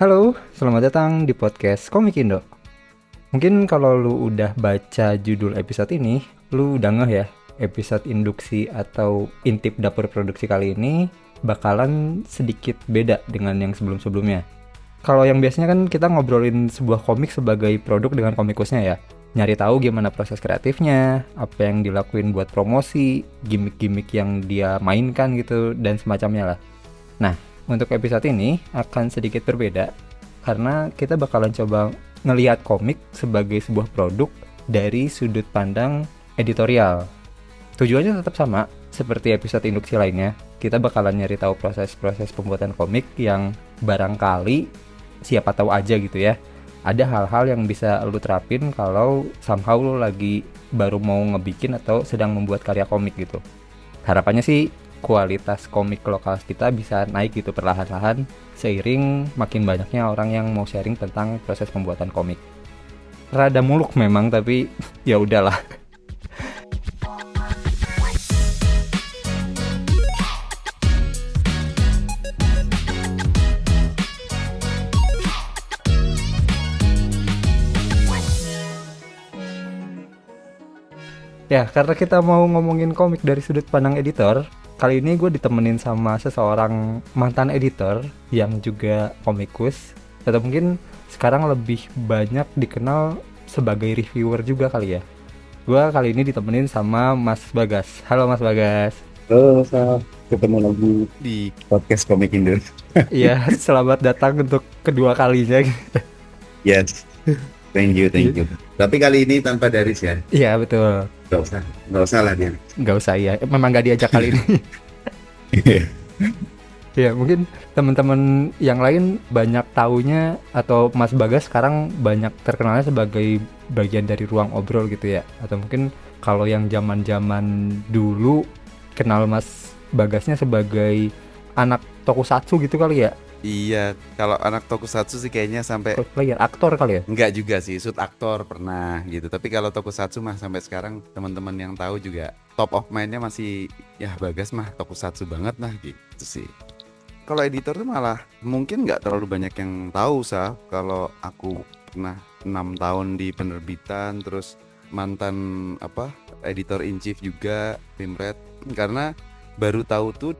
Halo, selamat datang di podcast Komik Indo. Mungkin kalau lu udah baca judul episode ini, lu udah ngeh ya, episode induksi atau intip dapur produksi kali ini bakalan sedikit beda dengan yang sebelum-sebelumnya. Kalau yang biasanya kan kita ngobrolin sebuah komik sebagai produk dengan komikusnya ya. Nyari tahu gimana proses kreatifnya, apa yang dilakuin buat promosi, gimmick-gimmick yang dia mainkan gitu, dan semacamnya lah. Nah, untuk episode ini akan sedikit berbeda karena kita bakalan coba ngelihat komik sebagai sebuah produk dari sudut pandang editorial. Tujuannya tetap sama seperti episode induksi lainnya. Kita bakalan nyari tahu proses-proses pembuatan komik yang barangkali siapa tahu aja gitu ya. Ada hal-hal yang bisa lu terapin kalau somehow lu lagi baru mau ngebikin atau sedang membuat karya komik gitu. Harapannya sih kualitas komik lokal kita bisa naik gitu perlahan-lahan seiring makin banyaknya orang yang mau sharing tentang proses pembuatan komik. Rada muluk memang tapi ya udahlah. Ya, karena kita mau ngomongin komik dari sudut pandang editor, kali ini gue ditemenin sama seseorang mantan editor yang juga komikus, atau mungkin sekarang lebih banyak dikenal sebagai reviewer juga kali ya. Gue kali ini ditemenin sama Mas Bagas. Halo Mas Bagas. Halo, Sal. Ketemu lagi di podcast Komik Indo. Iya, selamat datang untuk kedua kalinya. Yes, thank you. Tapi kali ini tanpa Daris ya? Iya, betul. Nggak usah lah dia. Nggak usah ya, memang nggak diajak kali ini. Ya mungkin teman-teman yang lain banyak taunya atau Mas Bagas sekarang banyak terkenalnya sebagai bagian dari ruang obrol gitu ya. Atau mungkin kalau yang zaman-zaman dulu kenal Mas Bagasnya sebagai anak tokusatsu gitu kali ya. Iya, kalau anak tokusatsu sih kayaknya sampai Cosplayer, aktor kali ya. enggak juga sih, shoot aktor pernah gitu. Tapi kalau tokusatsu mah sampai sekarang teman-teman yang tahu juga top of mind-nya masih ya Bagas mah tokusatsu banget lah gitu sih. Kalau editor tuh malah mungkin nggak terlalu banyak yang tahu kalau aku pernah 6 tahun di penerbitan, terus mantan editor in chief juga Pimret, karena baru tahu tuh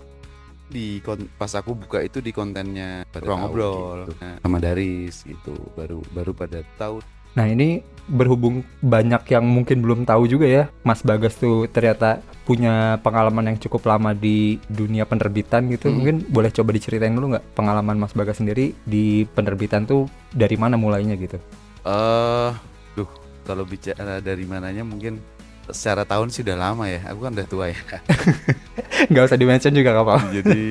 pas aku buka itu di kontennya Ruang Ngobrol gitu, sama Daris gitu, baru pada tahu. Nah ini berhubung banyak yang mungkin belum tahu juga ya, Mas Bagas tuh ternyata punya pengalaman yang cukup lama di dunia penerbitan gitu. Mungkin boleh coba diceritain dulu nggak pengalaman Mas Bagas sendiri di penerbitan tuh dari mana mulainya gitu? Kalau bicara dari mananya mungkin secara tahun sih udah lama ya, aku kan udah tua ya. Nggak usah di-mention juga nggak apa-apa. Jadi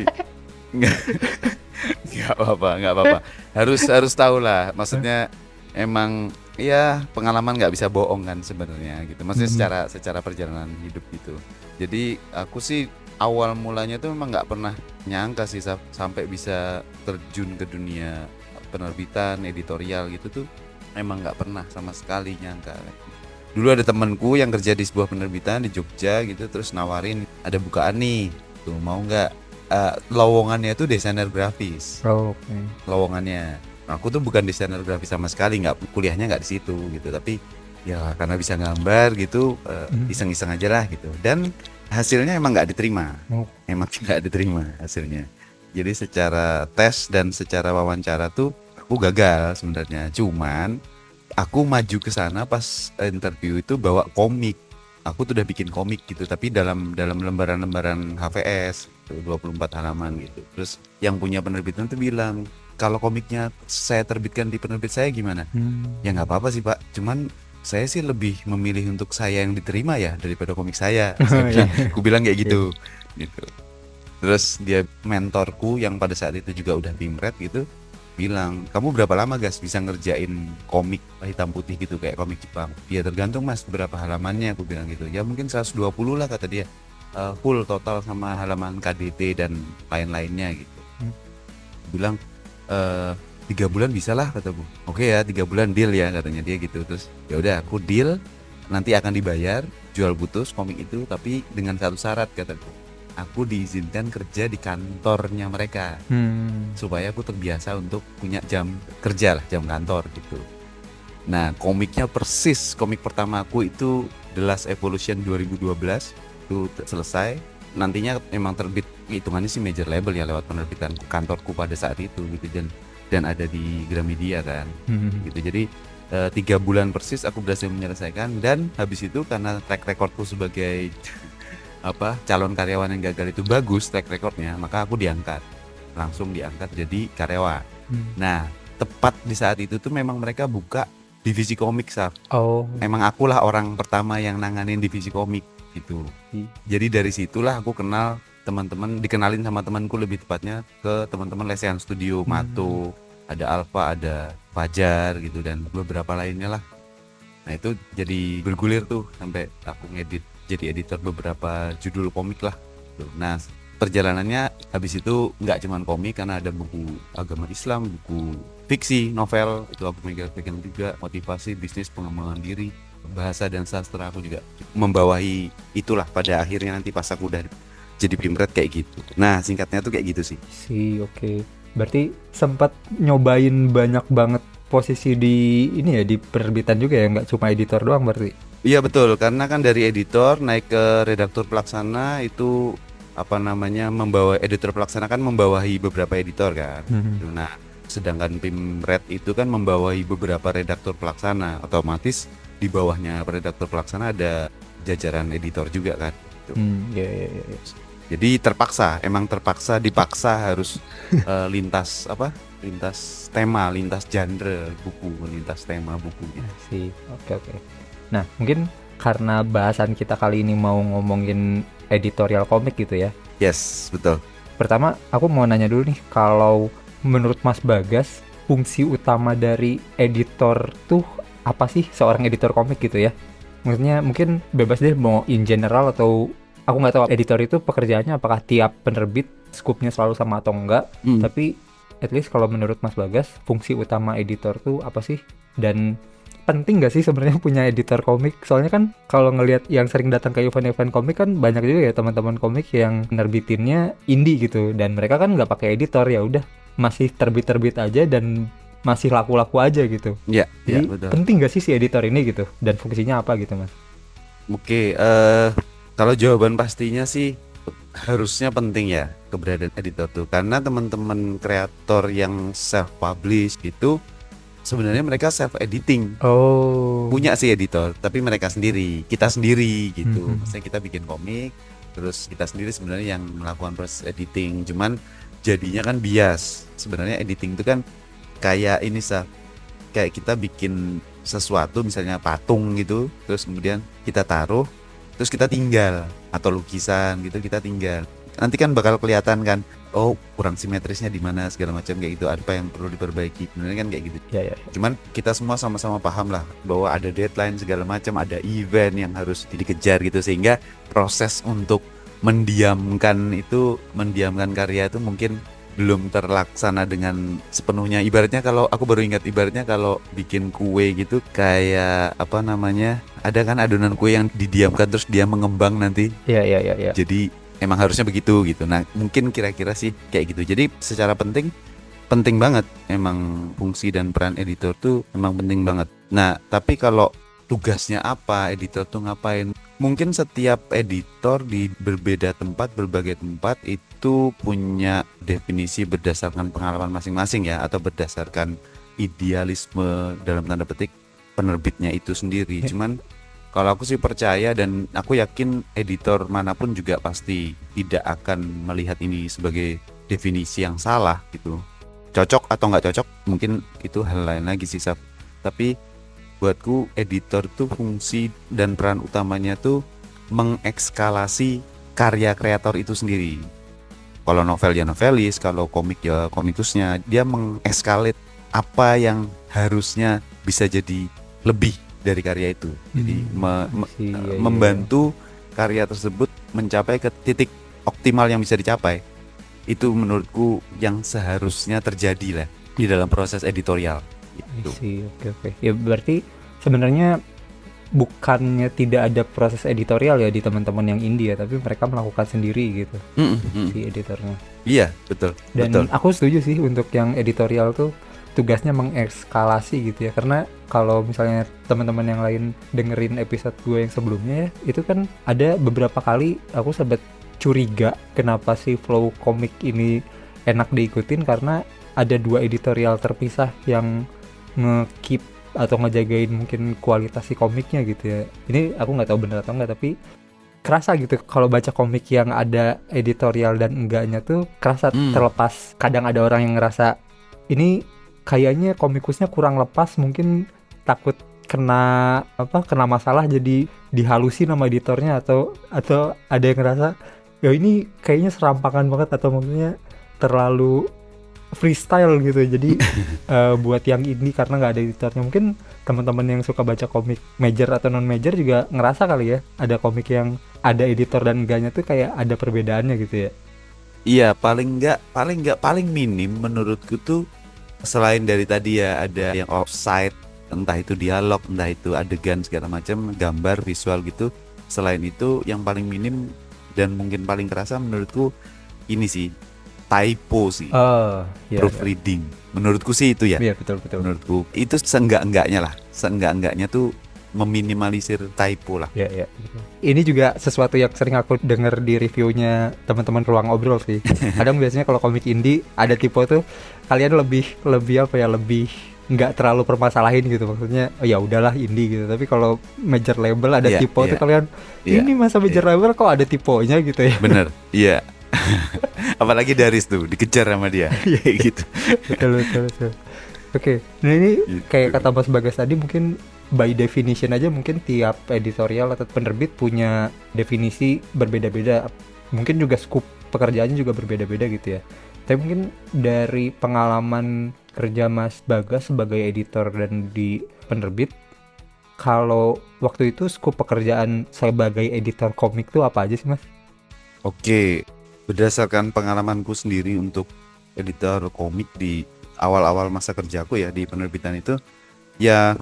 nggak apa-apa. Harus tahu lah. Maksudnya emang ya pengalaman nggak bisa bohong kan sebenarnya gitu. Maksudnya secara perjalanan hidup gitu. Jadi aku sih awal mulanya tuh memang nggak pernah nyangka sih sampai bisa terjun ke dunia penerbitan editorial gitu tuh. Emang nggak pernah sama sekali nyangka. Dulu ada temanku yang kerja di sebuah penerbitan di Jogja gitu, terus nawarin ada bukaan nih, tuh mau nggak? Lowongannya tuh desainer grafis. Okay. Lowongannya. Nah, aku tuh bukan desainer grafis sama sekali, kuliahnya nggak di situ gitu, tapi ya karena bisa gambar gitu, iseng-iseng aja lah gitu. Dan hasilnya emang nggak diterima, emang nggak diterima hasilnya. Jadi secara tes dan secara wawancara tuh aku gagal sebenarnya. Cuman aku maju ke sana pas interview itu bawa komik. Aku tuh udah bikin komik gitu, tapi dalam lembaran-lembaran HVS 24 halaman gitu. Terus yang punya penerbitan tuh bilang, "Kalau komiknya saya terbitkan di penerbit saya gimana?" Ya nggak apa-apa sih, Pak. Cuman saya sih lebih memilih untuk saya yang diterima ya daripada komik saya. Aku bilang kayak gitu. Gitu. Terus dia mentorku yang pada saat itu juga udah Pimret gitu bilang, "Kamu berapa lama Gas bisa ngerjain komik hitam putih gitu kayak komik Jepang?" "Ya tergantung Mas berapa halamannya," aku bilang gitu. "Ya mungkin 120 lah," kata dia, full total sama halaman KDT dan lain-lainnya gitu. Bilang 3 bulan bisa lah kataku. "Oke ya 3 bulan deal ya," katanya dia gitu. Terus ya udah aku deal, nanti akan dibayar jual putus komik itu tapi dengan satu syarat kataku. aku diizinkan kerja di kantornya mereka supaya aku terbiasa untuk punya jam kerja lah, jam kantor gitu. Nah, komiknya persis komik pertama aku itu The Last Evolution 2012 itu selesai. Nantinya memang terbit, hitungannya sih major label ya lewat penerbitan kantorku pada saat itu gitu, dan ada di Gramedia kan gitu. Jadi 3 bulan persis aku berhasil menyelesaikan, dan habis itu karena track recordku sebagai calon karyawan yang gagal itu bagus track recordnya, maka aku langsung diangkat jadi karyawan. Nah, tepat di saat itu tuh memang mereka buka divisi komik, Saf. Oh. Emang akulah orang pertama yang nanganin divisi komik gitu. Jadi dari situlah aku kenal teman-teman, dikenalin sama temanku lebih tepatnya ke teman-teman Lesehan Studio, Mato, ada Alfa, ada Fajar gitu, dan beberapa lainnya lah. Nah, itu jadi bergulir tuh sampai aku ngedit jadi editor beberapa judul komik lah gitu. Nah, perjalanannya habis itu nggak cuman komik, karena ada buku agama Islam, buku fiksi, novel, itu aku pegang juga, motivasi, bisnis, pengembangan diri, bahasa dan sastra aku juga membawahi itulah pada akhirnya nanti pas aku udah jadi Pimret kayak gitu. Nah, singkatnya tuh kayak gitu sih. Oke. Berarti sempat nyobain banyak banget posisi di ini ya, di penerbitan juga ya, nggak cuma editor doang berarti? Iya betul, karena kan dari editor naik ke redaktur pelaksana itu membawa editor pelaksana kan membawahi beberapa editor kan. Nah, sedangkan Pimret itu kan membawahi beberapa redaktur pelaksana, otomatis di bawahnya redaktur pelaksana ada jajaran editor juga kan gitu. Ya. Jadi dipaksa harus lintas tema, lintas genre buku, lintas tema bukunya. Oke. Nah, mungkin karena bahasan kita kali ini mau ngomongin editorial komik gitu ya. Yes, betul. Pertama, aku mau nanya dulu nih, kalau menurut Mas Bagas, fungsi utama dari editor tuh apa sih, seorang editor komik gitu ya? Maksudnya mungkin bebas deh mau in general, atau aku nggak tahu editor itu pekerjaannya apakah tiap penerbit skupnya selalu sama atau enggak. Tapi at least kalau menurut Mas Bagas, fungsi utama editor tuh apa sih? Dan penting gak sih sebenarnya punya editor komik? Soalnya kan kalau ngelihat yang sering datang ke event-event komik kan banyak juga ya teman-teman komik yang nerbitinnya indie gitu, dan mereka kan nggak pakai editor, ya udah masih terbit aja dan masih laku-laku aja gitu. Iya, Jadi betul. penting gak sih si editor ini gitu, dan fungsinya apa gitu, Mas? Oke, kalau jawaban pastinya sih harusnya penting ya keberadaan editor tuh, karena teman-teman kreator yang self publish itu sebenarnya mereka self editing. Punya sih editor, tapi mereka sendiri, kita sendiri gitu. Maksudnya kita bikin komik, terus kita sendiri sebenarnya yang melakukan proses editing. Cuman jadinya kan bias. Sebenarnya editing itu kan kayak ini kayak kita bikin sesuatu, misalnya patung gitu, terus kemudian kita taruh, terus kita tinggal, atau lukisan gitu kita tinggal. Nanti kan bakal kelihatan kan, oh kurang simetrisnya di mana segala macam kayak gitu, apa yang perlu diperbaiki, benar kan kayak gitu. Ya. Cuman kita semua sama-sama paham lah bahwa ada deadline segala macam, ada event yang harus dikejar gitu, sehingga proses untuk mendiamkan karya itu mungkin belum terlaksana dengan sepenuhnya. Ibaratnya kalau aku baru ingat, ibaratnya kalau bikin kue gitu, kayak ada kan adonan kue yang didiamkan terus dia mengembang nanti. Iya. Jadi emang harusnya begitu gitu. Nah, mungkin kira-kira sih kayak gitu. Jadi secara penting banget emang fungsi dan peran editor tuh emang penting banget. Nah, tapi kalau tugasnya apa, editor tuh ngapain? Mungkin setiap editor di berbagai tempat itu punya definisi berdasarkan pengalaman masing-masing ya, atau berdasarkan idealisme dalam tanda petik penerbitnya itu sendiri. Cuman kalau aku sih percaya, dan aku yakin editor manapun juga pasti tidak akan melihat ini sebagai definisi yang salah gitu. Cocok atau nggak cocok mungkin itu hal lain lagi sih, tapi buatku editor tuh fungsi dan peran utamanya tuh mengekskalasi karya kreator itu sendiri. Kalau novel ya novelis, kalau komik ya komikusnya, dia mengeskalit apa yang harusnya bisa jadi lebih dari karya itu. Jadi membantu karya tersebut mencapai ke titik optimal yang bisa dicapai. Itu menurutku yang seharusnya terjadi lah di dalam proses editorial gitu. Oke. Ya berarti sebenarnya bukannya tidak ada proses editorial ya di teman-teman yang indie ya, tapi mereka melakukan sendiri gitu si editornya. Iya, betul. Dan Betul. aku setuju sih untuk yang editorial tuh tugasnya mengekskalasi gitu ya, karena kalau misalnya teman-teman yang lain dengerin episode gue yang sebelumnya ya, itu kan ada beberapa kali aku sempat curiga kenapa sih flow komik ini enak diikutin, karena ada 2 editorial terpisah yang nge-keep atau ngejagain mungkin kualitas si komiknya gitu ya. Ini aku nggak tahu bener atau enggak, tapi kerasa gitu kalau baca komik yang ada editorial dan enggaknya tuh kerasa terlepas. Kadang ada orang yang ngerasa ini kayaknya komikusnya kurang lepas, mungkin takut kena masalah jadi dihalusin sama editornya, atau ada yang ngerasa ya ini kayaknya serampakan banget, atau maksudnya terlalu freestyle gitu. Jadi buat yang indie karena nggak ada editornya, mungkin teman-teman yang suka baca komik major atau non major juga ngerasa kali ya ada komik yang ada editor dan enggaknya tuh kayak ada perbedaannya gitu ya. Iya, paling minim menurutku tuh, selain dari tadi ya ada yang offside, entah itu dialog, entah itu adegan segala macam, gambar, visual gitu. Selain itu yang paling minim dan mungkin paling kerasa menurutku ini sih, typo sih. Iya. Proofreading. Menurutku sih itu ya. Iya, betul. Menurutku itu seenggak-enggaknya tuh meminimalisir typo lah. Iya. Ini juga sesuatu yang sering aku denger di reviewnya teman-teman Ruang Obrol sih. Kadang biasanya kalau komik indie ada typo tuh kalian lebih nggak terlalu permasalahin gitu, maksudnya oh ya udahlah indie gitu. Tapi kalau major label ada typo tuh kalian ini masa major label kok ada typonya gitu ya. Bener, iya. Apalagi Daris tuh dikejar sama dia gitu. Betul. Oke, nah ini kayak kata Mas Bagas tadi, mungkin by definition aja mungkin tiap editorial atau penerbit punya definisi berbeda-beda. Mungkin juga scope pekerjaannya juga berbeda-beda gitu ya. Tapi mungkin dari pengalaman kerja Mas Bagas sebagai editor dan di penerbit, kalau waktu itu scope pekerjaan sebagai editor komik tuh apa aja sih Mas? Oke, berdasarkan pengalamanku sendiri untuk editor komik di awal-awal masa kerjaku ya di penerbitan itu, ya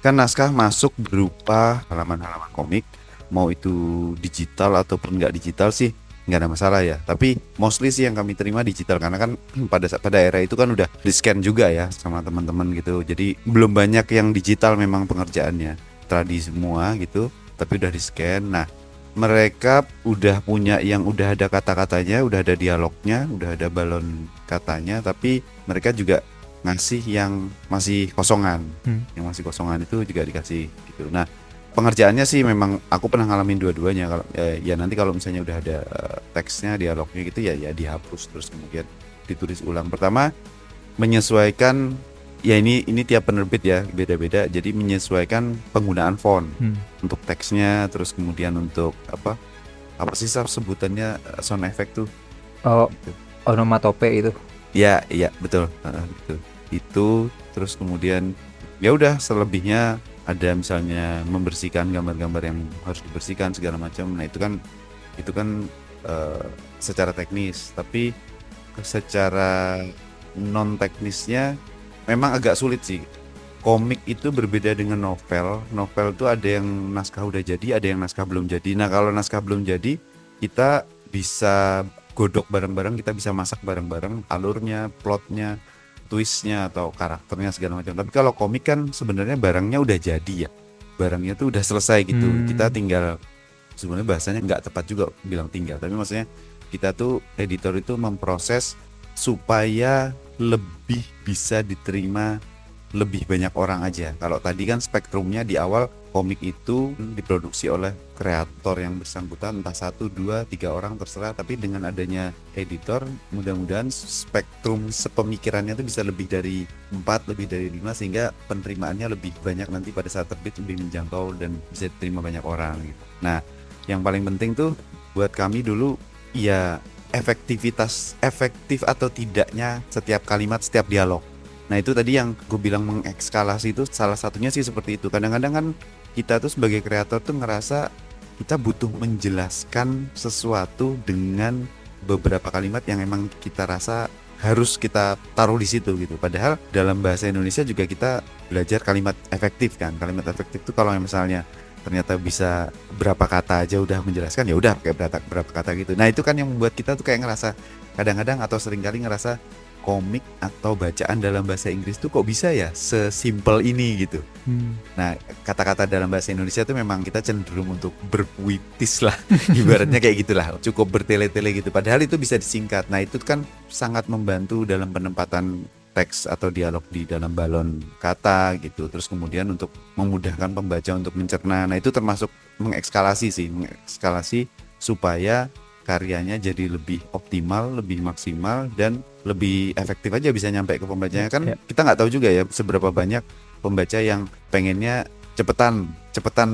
kan naskah masuk berupa halaman-halaman komik, mau itu digital ataupun nggak digital sih nggak ada masalah ya. Tapi mostly sih yang kami terima digital, karena kan pada era itu kan udah di scan juga ya sama teman-teman gitu. Jadi belum banyak yang digital memang pengerjaannya, tradi semua gitu, tapi udah di scan. Nah, mereka udah punya yang udah ada kata-katanya, udah ada dialognya, udah ada balon katanya, tapi mereka juga ngasih yang masih kosongan. Yang masih kosongan itu juga dikasih gitu. Nah, pengerjaannya sih memang aku pernah ngalamin dua-duanya. Kalau ya nanti kalau misalnya udah ada teksnya, dialognya gitu ya dihapus terus kemudian ditulis ulang. Pertama menyesuaikan, ya ini tiap penerbit ya beda-beda, jadi menyesuaikan penggunaan font untuk teksnya, terus kemudian untuk apa sih sebutannya sound effect tuh, gitu. Onomatope itu ya betul, gitu. Itu terus kemudian ya udah, selebihnya ada misalnya membersihkan gambar-gambar yang harus dibersihkan segala macam. Nah itu kan secara teknis, tapi secara non teknisnya memang agak sulit sih. Komik itu berbeda dengan novel. Novel itu ada yang naskah udah jadi, ada yang naskah belum jadi. Nah kalau naskah belum jadi, kita bisa godok bareng-bareng, kita bisa masak bareng-bareng alurnya, plotnya, twistnya atau karakternya segala macam. Tapi kalau komik kan sebenarnya barangnya udah jadi ya, barangnya tuh udah selesai gitu. Kita tinggal, sebenarnya bahasanya nggak tepat juga bilang tinggal, tapi maksudnya kita tuh editor itu memproses supaya lebih bisa diterima lebih banyak orang aja. Kalau tadi kan spektrumnya di awal komik itu diproduksi oleh kreator yang bersangkutan, entah 1, 2, 3 orang terserah, tapi dengan adanya editor mudah-mudahan spektrum sepemikirannya itu bisa lebih dari 4, lebih dari 5, sehingga penerimaannya lebih banyak nanti pada saat terbit, lebih menjangkau dan bisa diterima banyak orang gitu. Nah, yang paling penting tuh buat kami dulu ya efektif atau tidaknya setiap kalimat, setiap dialog. Nah itu tadi yang gue bilang mengekskalasi itu salah satunya sih seperti itu. Kadang-kadang kan kita tuh sebagai kreator tuh ngerasa kita butuh menjelaskan sesuatu dengan beberapa kalimat yang emang kita rasa harus kita taruh di situ gitu. Padahal dalam bahasa Indonesia juga kita belajar kalimat efektif kan. Kalimat efektif itu kalau misalnya ternyata bisa berapa kata aja udah menjelaskan, ya udah pakai berapa kata gitu. Nah itu kan yang membuat kita tuh kayak ngerasa kadang-kadang atau seringkali ngerasa komik atau bacaan dalam bahasa Inggris tuh kok bisa ya sesimpel ini gitu. Nah kata-kata dalam bahasa Indonesia tuh memang kita cenderung untuk berpuitis lah ibaratnya kayak gitulah, cukup bertele-tele gitu, padahal itu bisa disingkat. Nah itu kan sangat membantu dalam penempatan teks atau dialog di dalam balon kata gitu, terus kemudian untuk memudahkan pembaca untuk mencerna. Nah itu termasuk mengekskalasi supaya karyanya jadi lebih optimal, lebih maksimal, dan lebih efektif aja bisa nyampe ke pembacanya. Kan kita nggak tahu juga ya seberapa banyak pembaca yang pengennya cepetan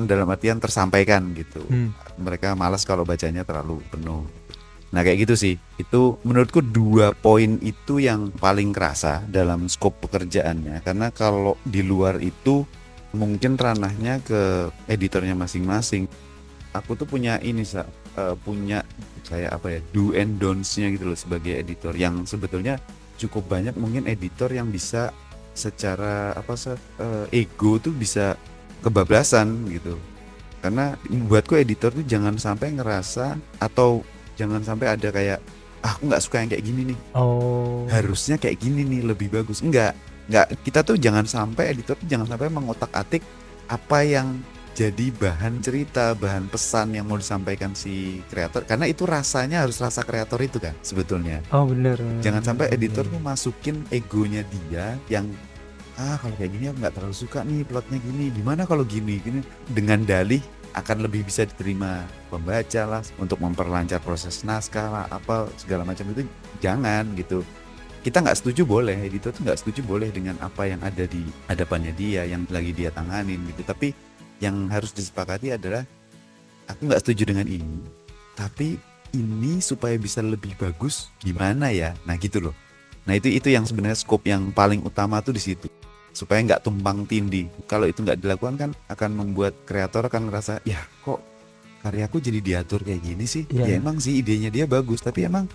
dalam artian tersampaikan gitu. Mereka malas kalau bacanya terlalu penuh. Nah kayak gitu sih. Itu menurutku 2 poin itu yang paling kerasa dalam skop pekerjaannya. Karena kalau di luar itu mungkin ranahnya ke editornya masing-masing. Aku tuh punya ini punya kayak apa ya, do and don'ts-nya gitu loh sebagai editor, yang sebetulnya cukup banyak mungkin editor yang bisa secara ego tuh bisa kebablasan gitu. Karena buatku editor tuh jangan sampai ngerasa atau jangan sampai ada kayak aku nggak suka yang kayak gini nih. Harusnya kayak gini nih lebih bagus. Enggak. Kita tuh jangan sampai editor tuh jangan sampai mengotak-atik apa yang jadi bahan cerita, bahan pesan yang mau disampaikan si kreator, karena itu rasanya harus rasa kreator itu kan sebetulnya. Bener. Jangan sampai editor tuh masukin egonya dia yang kalau kayak gini aku nggak terlalu suka nih plotnya gini, gimana kalau gini dengan dalih akan lebih bisa diterima pembaca lah, untuk memperlancar proses naskah lah, apa segala macam itu jangan gitu. Kita nggak setuju boleh, editor tuh nggak setuju boleh dengan apa yang ada di hadapannya dia, yang lagi dia tanganin gitu. Tapi yang harus disepakati adalah aku nggak setuju dengan ini, tapi ini supaya bisa lebih bagus gimana ya. Nah gitu loh. Nah itu yang sebenarnya skop yang paling utama tuh di situ, supaya nggak tumpang tindih. Kalau itu nggak dilakukan kan akan membuat kreator akan ngerasa ya kok karyaku jadi diatur kayak gini sih. Ya emang sih idenya dia bagus, tapi emang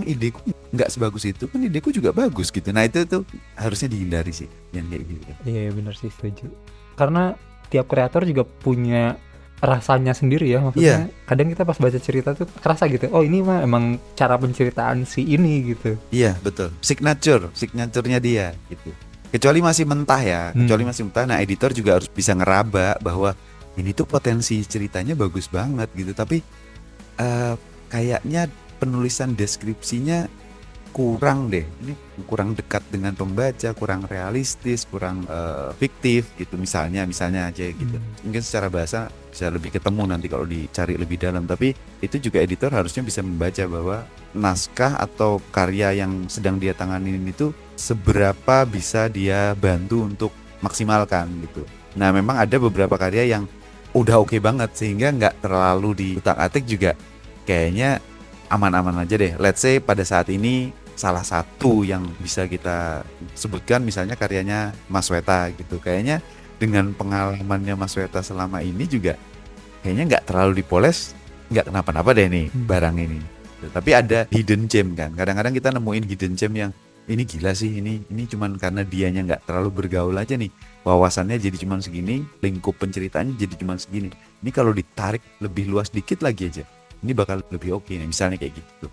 ideku nggak sebagus itu, kan ideku juga bagus gitu. Nah itu tuh harusnya dihindari sih yang kayak gitu. Iya benar sih, setuju. Karena tiap kreator juga punya rasanya sendiri ya, maksudnya kadang kita pas baca cerita tuh kerasa gitu, oh ini mah emang cara penceritaan si ini gitu. Iya betul, signaturenya dia gitu. Kecuali masih mentah ya, nah editor juga harus bisa ngeraba bahwa ini tuh potensi ceritanya bagus banget gitu, tapi kayaknya penulisan deskripsinya kurang deh, ini kurang dekat dengan pembaca, kurang realistis, kurang fiktif gitu misalnya aja gitu. Mungkin secara bahasa bisa lebih ketemu nanti kalau dicari lebih dalam, tapi itu juga editor harusnya bisa membaca bahwa naskah atau karya yang sedang dia tanganin itu seberapa bisa dia bantu untuk maksimalkan gitu. Nah memang ada beberapa karya yang udah oke banget sehingga nggak terlalu diutak-atik juga kayaknya aman-aman aja deh. Let's say pada saat ini salah satu yang bisa kita sebutkan misalnya karyanya Mas Weta gitu. Kayaknya dengan pengalamannya Mas Weta selama ini juga kayaknya nggak terlalu dipoles, nggak kenapa-napa deh nih barang ini. Tapi ada hidden gem kan. Kadang-kadang kita nemuin hidden gem yang ini gila sih, ini cuman karena dianya nggak terlalu bergaul aja nih. Wawasannya jadi cuman segini, lingkup penceritaannya jadi cuman segini. Ini kalau ditarik lebih luas dikit lagi aja, ini bakal lebih oke nih, misalnya kayak gitu.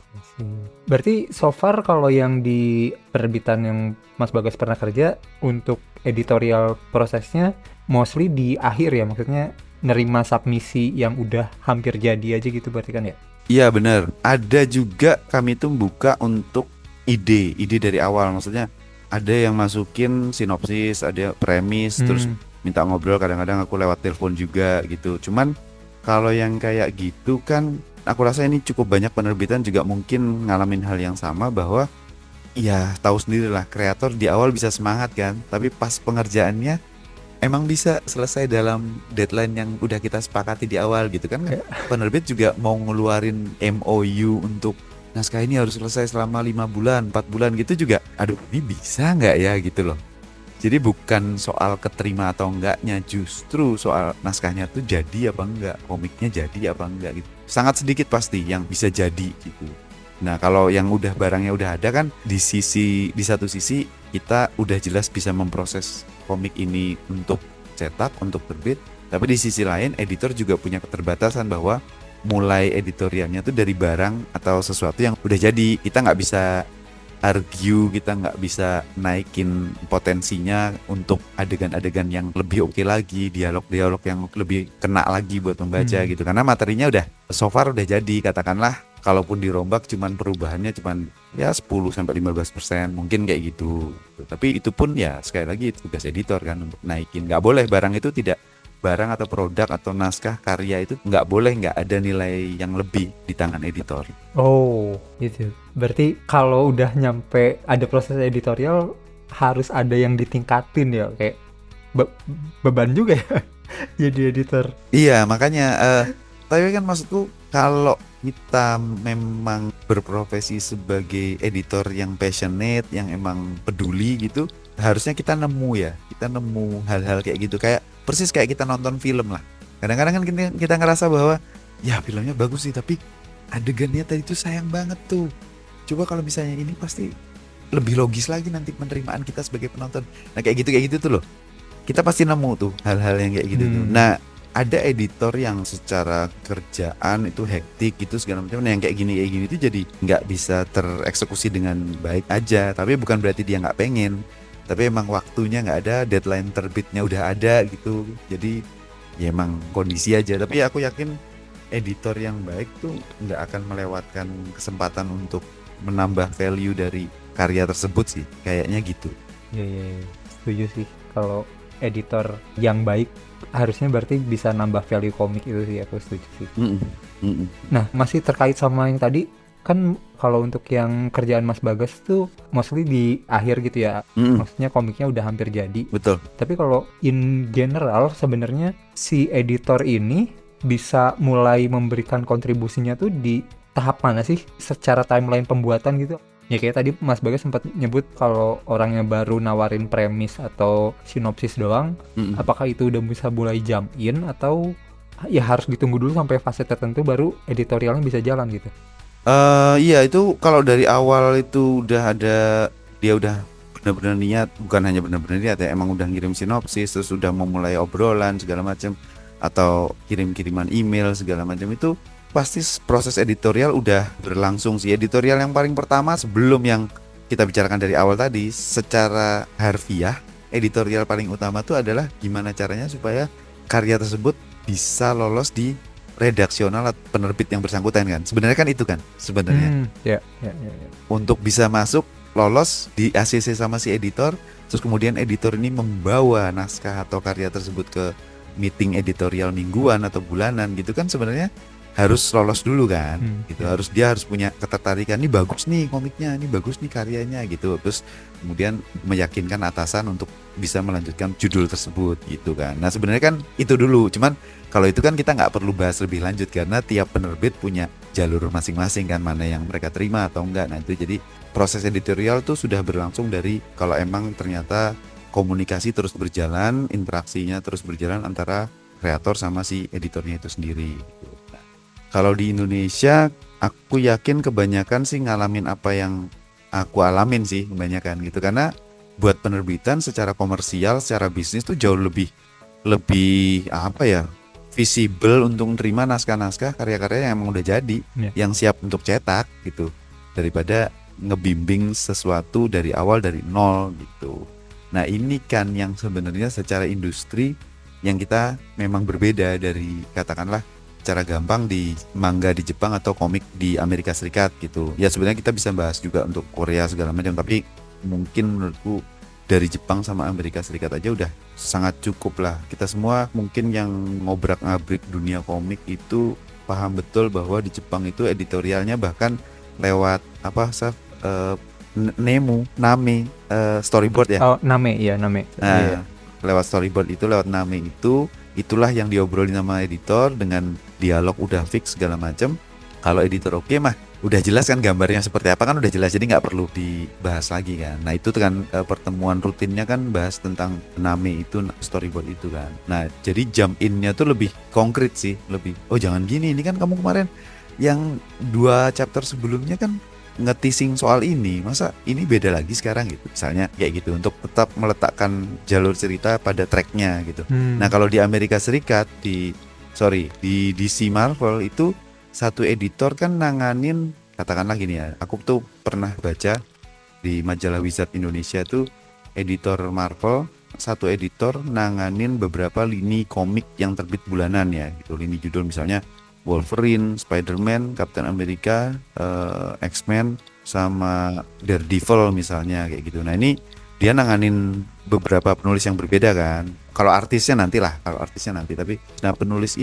Berarti so far kalau yang di penerbitan yang Mas Bagas pernah kerja, untuk editorial prosesnya mostly di akhir ya, maksudnya nerima submisi yang udah hampir jadi aja gitu berarti kan ya? Iya benar, ada juga kami tuh buka untuk ide dari awal, maksudnya ada yang masukin sinopsis, ada premis, terus minta ngobrol, kadang-kadang aku lewat telepon juga gitu. Cuman kalau yang kayak gitu kan aku rasa ini cukup banyak penerbitan juga mungkin ngalamin hal yang sama, bahwa ya tahu sendirilah kreator di awal bisa semangat kan, tapi pas pengerjaannya emang bisa selesai dalam deadline yang udah kita sepakati di awal gitu kan. Penerbit juga mau ngeluarin MOU untuk naskah ini harus selesai selama 5 bulan, 4 bulan gitu juga. Aduh ini bisa nggak ya gitu loh. Jadi bukan soal keterima atau enggaknya, justru soal naskahnya tuh jadi apa enggak, komiknya jadi apa enggak gitu. Sangat sedikit pasti yang bisa jadi gitu. Nah, kalau yang udah barangnya udah ada kan di satu sisi kita udah jelas bisa memproses komik ini untuk cetak, untuk terbit, tapi di sisi lain editor juga punya keterbatasan bahwa mulai editorialnya tuh dari barang atau sesuatu yang udah jadi. Kita nggak bisa argue, kita nggak bisa naikin potensinya untuk adegan-adegan yang lebih oke lagi, dialog-dialog yang lebih kena lagi buat membaca gitu, karena materinya udah so far udah jadi. Katakanlah kalaupun dirombak cuman perubahannya cuman ya 10-15% mungkin kayak gitu. Tapi itu pun ya sekali lagi tugas editor kan untuk naikin. Nggak boleh barang itu tidak, barang atau produk atau naskah karya itu nggak boleh nggak ada nilai yang lebih di tangan editor. Oh, gitu. Berarti kalau udah nyampe ada proses editorial harus ada yang ditingkatin ya, kayak beban juga ya jadi editor. Iya, makanya tapi kan maksudku kalau kita memang berprofesi sebagai editor yang passionate, yang emang peduli gitu, harusnya kita nemu hal-hal kayak gitu, kayak persis kayak kita nonton film lah. Kadang-kadang kan kita ngerasa bahwa ya filmnya bagus sih, tapi adegannya tadi tuh sayang banget tuh. Coba kalau misalnya ini pasti lebih logis lagi nanti penerimaan kita sebagai penonton. Nah kayak gitu tuh loh. Kita pasti nemu tuh hal-hal yang kayak gitu tuh. Nah ada editor yang secara kerjaan itu hektik gitu segala macam, yang kayak gini itu jadi nggak bisa tereksekusi dengan baik aja. Tapi bukan berarti dia nggak pengen, tapi emang waktunya nggak ada, deadline terbitnya udah ada gitu. Jadi ya emang kondisi aja. Tapi aku yakin editor yang baik tuh nggak akan melewatkan kesempatan untuk menambah value dari karya tersebut sih, kayaknya gitu. Iya, setuju sih. Kalau editor yang baik harusnya berarti bisa nambah value komik itu sih, aku setuju sih. Nah, masih terkait sama yang tadi, kan kalau untuk yang kerjaan Mas Bagas tuh mostly di akhir gitu ya. Maksudnya komiknya udah hampir jadi. Betul. Tapi kalau in general sebenarnya si editor ini bisa mulai memberikan kontribusinya tuh di tahap mana sih secara timeline pembuatan gitu? Ya kayak tadi Mas Bagas sempat nyebut kalau orangnya baru nawarin premis atau sinopsis doang, apakah itu udah bisa mulai jump in atau ya harus ditunggu dulu sampai fase tertentu baru editorialnya bisa jalan gitu? Iya, itu kalau dari awal itu udah ada, dia udah benar-benar niat, bukan hanya benar-benar niat ya, emang udah ngirim sinopsis terus udah memulai obrolan segala macam atau kirim-kiriman email segala macam, itu pasti proses editorial udah berlangsung sih. Editorial yang paling pertama sebelum yang kita bicarakan dari awal tadi, secara harfiah editorial paling utama tuh adalah gimana caranya supaya karya tersebut bisa lolos di redaksional atau penerbit yang bersangkutan kan. Sebenarnya kan itu kan sebenarnya. Ya. Untuk bisa masuk lolos di ACC sama si editor, terus kemudian editor ini membawa naskah atau karya tersebut ke meeting editorial mingguan atau bulanan gitu kan, sebenarnya harus lolos dulu kan. Gitu. Dia harus punya ketertarikan, ini bagus nih komiknya, ini bagus nih karyanya gitu. Terus kemudian meyakinkan atasan untuk bisa melanjutkan judul tersebut gitu kan. Nah sebenarnya kan itu dulu, cuman kalau itu kan kita nggak perlu bahas lebih lanjut karena tiap penerbit punya jalur masing-masing kan, mana yang mereka terima atau enggak. Nah itu jadi proses editorial tuh sudah berlangsung dari kalau emang ternyata komunikasi terus berjalan, interaksinya terus berjalan antara kreator sama si editornya itu sendiri. Nah, kalau di Indonesia aku yakin kebanyakan sih ngalamin apa yang aku alamin sih kebanyakan gitu, karena buat penerbitan secara komersial, secara bisnis tuh jauh lebih apa ya, visible untuk menerima naskah-naskah karya-karya yang emang udah jadi, yang siap untuk cetak gitu, daripada ngebimbing sesuatu dari awal dari nol gitu. Nah ini kan yang sebenarnya secara industri yang kita memang berbeda dari katakanlah cara gampang di manga di Jepang atau komik di Amerika Serikat gitu. Ya sebenarnya kita bisa bahas juga untuk Korea segala macam, tapi mungkin menurutku dari Jepang sama Amerika Serikat aja udah sangat cukup lah. Kita semua mungkin yang ngobrak-ngabrik dunia komik itu paham betul bahwa di Jepang itu editorialnya bahkan lewat Name storyboard ya. Oh, Name. Nah, lewat storyboard itu, lewat Name itu, itulah yang diobrolin sama editor dengan dialog udah fix segala macam. Kalau editor oke mah udah jelas kan gambarnya seperti apa kan udah jelas, jadi nggak perlu dibahas lagi kan. Nah itu kan pertemuan rutinnya kan bahas tentang Name itu, storyboard itu kan. Nah jadi jump innya tuh lebih konkret sih, lebih oh jangan gini, ini kan kamu kemarin yang 2 chapter sebelumnya kan nge-teasing soal ini, masa ini beda lagi sekarang gitu. Misalnya kayak gitu untuk tetap meletakkan jalur cerita pada tracknya gitu. Nah, kalau di Amerika Serikat di DC Marvel itu satu editor kan nanganin, katakanlah gini ya. Aku tuh pernah baca di majalah Wizard Indonesia tuh editor Marvel, satu editor nanganin beberapa lini komik yang terbit bulanan ya gitu. Lini judul misalnya Wolverine, Spider-Man, Captain America, X-Men, sama Daredevil misalnya kayak gitu. Nah ini dia nanganin beberapa penulis yang berbeda kan. Kalau artisnya nanti, tapi nah penulis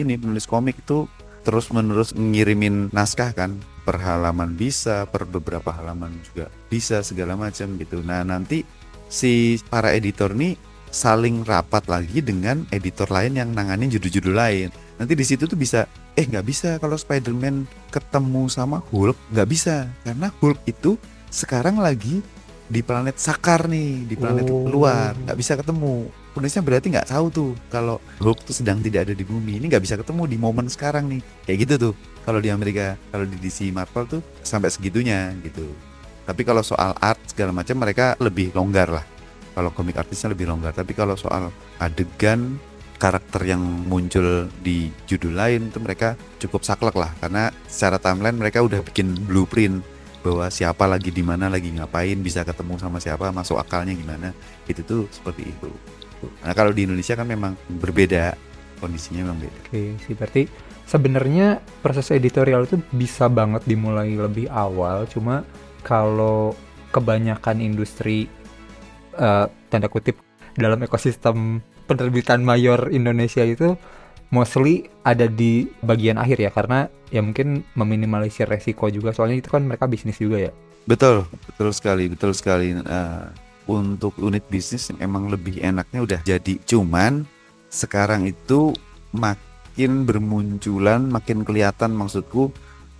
komik itu terus menerus ngirimin naskah kan, per halaman bisa, per beberapa halaman juga bisa, segala macam gitu. Nah nanti si para editor nih saling rapat lagi dengan editor lain yang nanganin judul-judul lain. Nanti di situ tuh bisa, nggak bisa kalau Spider-Man ketemu sama Hulk, nggak bisa karena Hulk itu sekarang lagi di planet Sakar nih, di planet luar, nggak bisa ketemu. Penulisnya berarti nggak tahu tuh kalau Hulk tuh sedang tidak ada di bumi. Ini nggak bisa ketemu di momen sekarang nih, kayak gitu tuh. Kalau di Amerika, kalau di DC Marvel tuh sampai segitunya gitu. Tapi kalau soal art segala macam mereka lebih longgar lah. Kalau komik artisnya lebih longgar. Tapi kalau soal adegan, karakter yang muncul di judul lain itu mereka cukup saklek lah, karena secara timeline mereka udah bikin blueprint bahwa siapa lagi di mana, lagi ngapain, bisa ketemu sama siapa, masuk akalnya gimana, itu tuh seperti itu. Nah kalau di Indonesia kan memang berbeda, kondisinya memang beda. Oke sih, berarti sebenarnya proses editorial itu bisa banget dimulai lebih awal, cuma kalau kebanyakan industri tanda kutip dalam ekosistem penerbitan mayor Indonesia itu mostly ada di bagian akhir ya, karena ya mungkin meminimalisir resiko juga, soalnya itu kan mereka bisnis juga ya. Betul sekali. Untuk unit bisnis emang lebih enaknya udah jadi, cuman sekarang itu makin bermunculan, makin kelihatan maksudku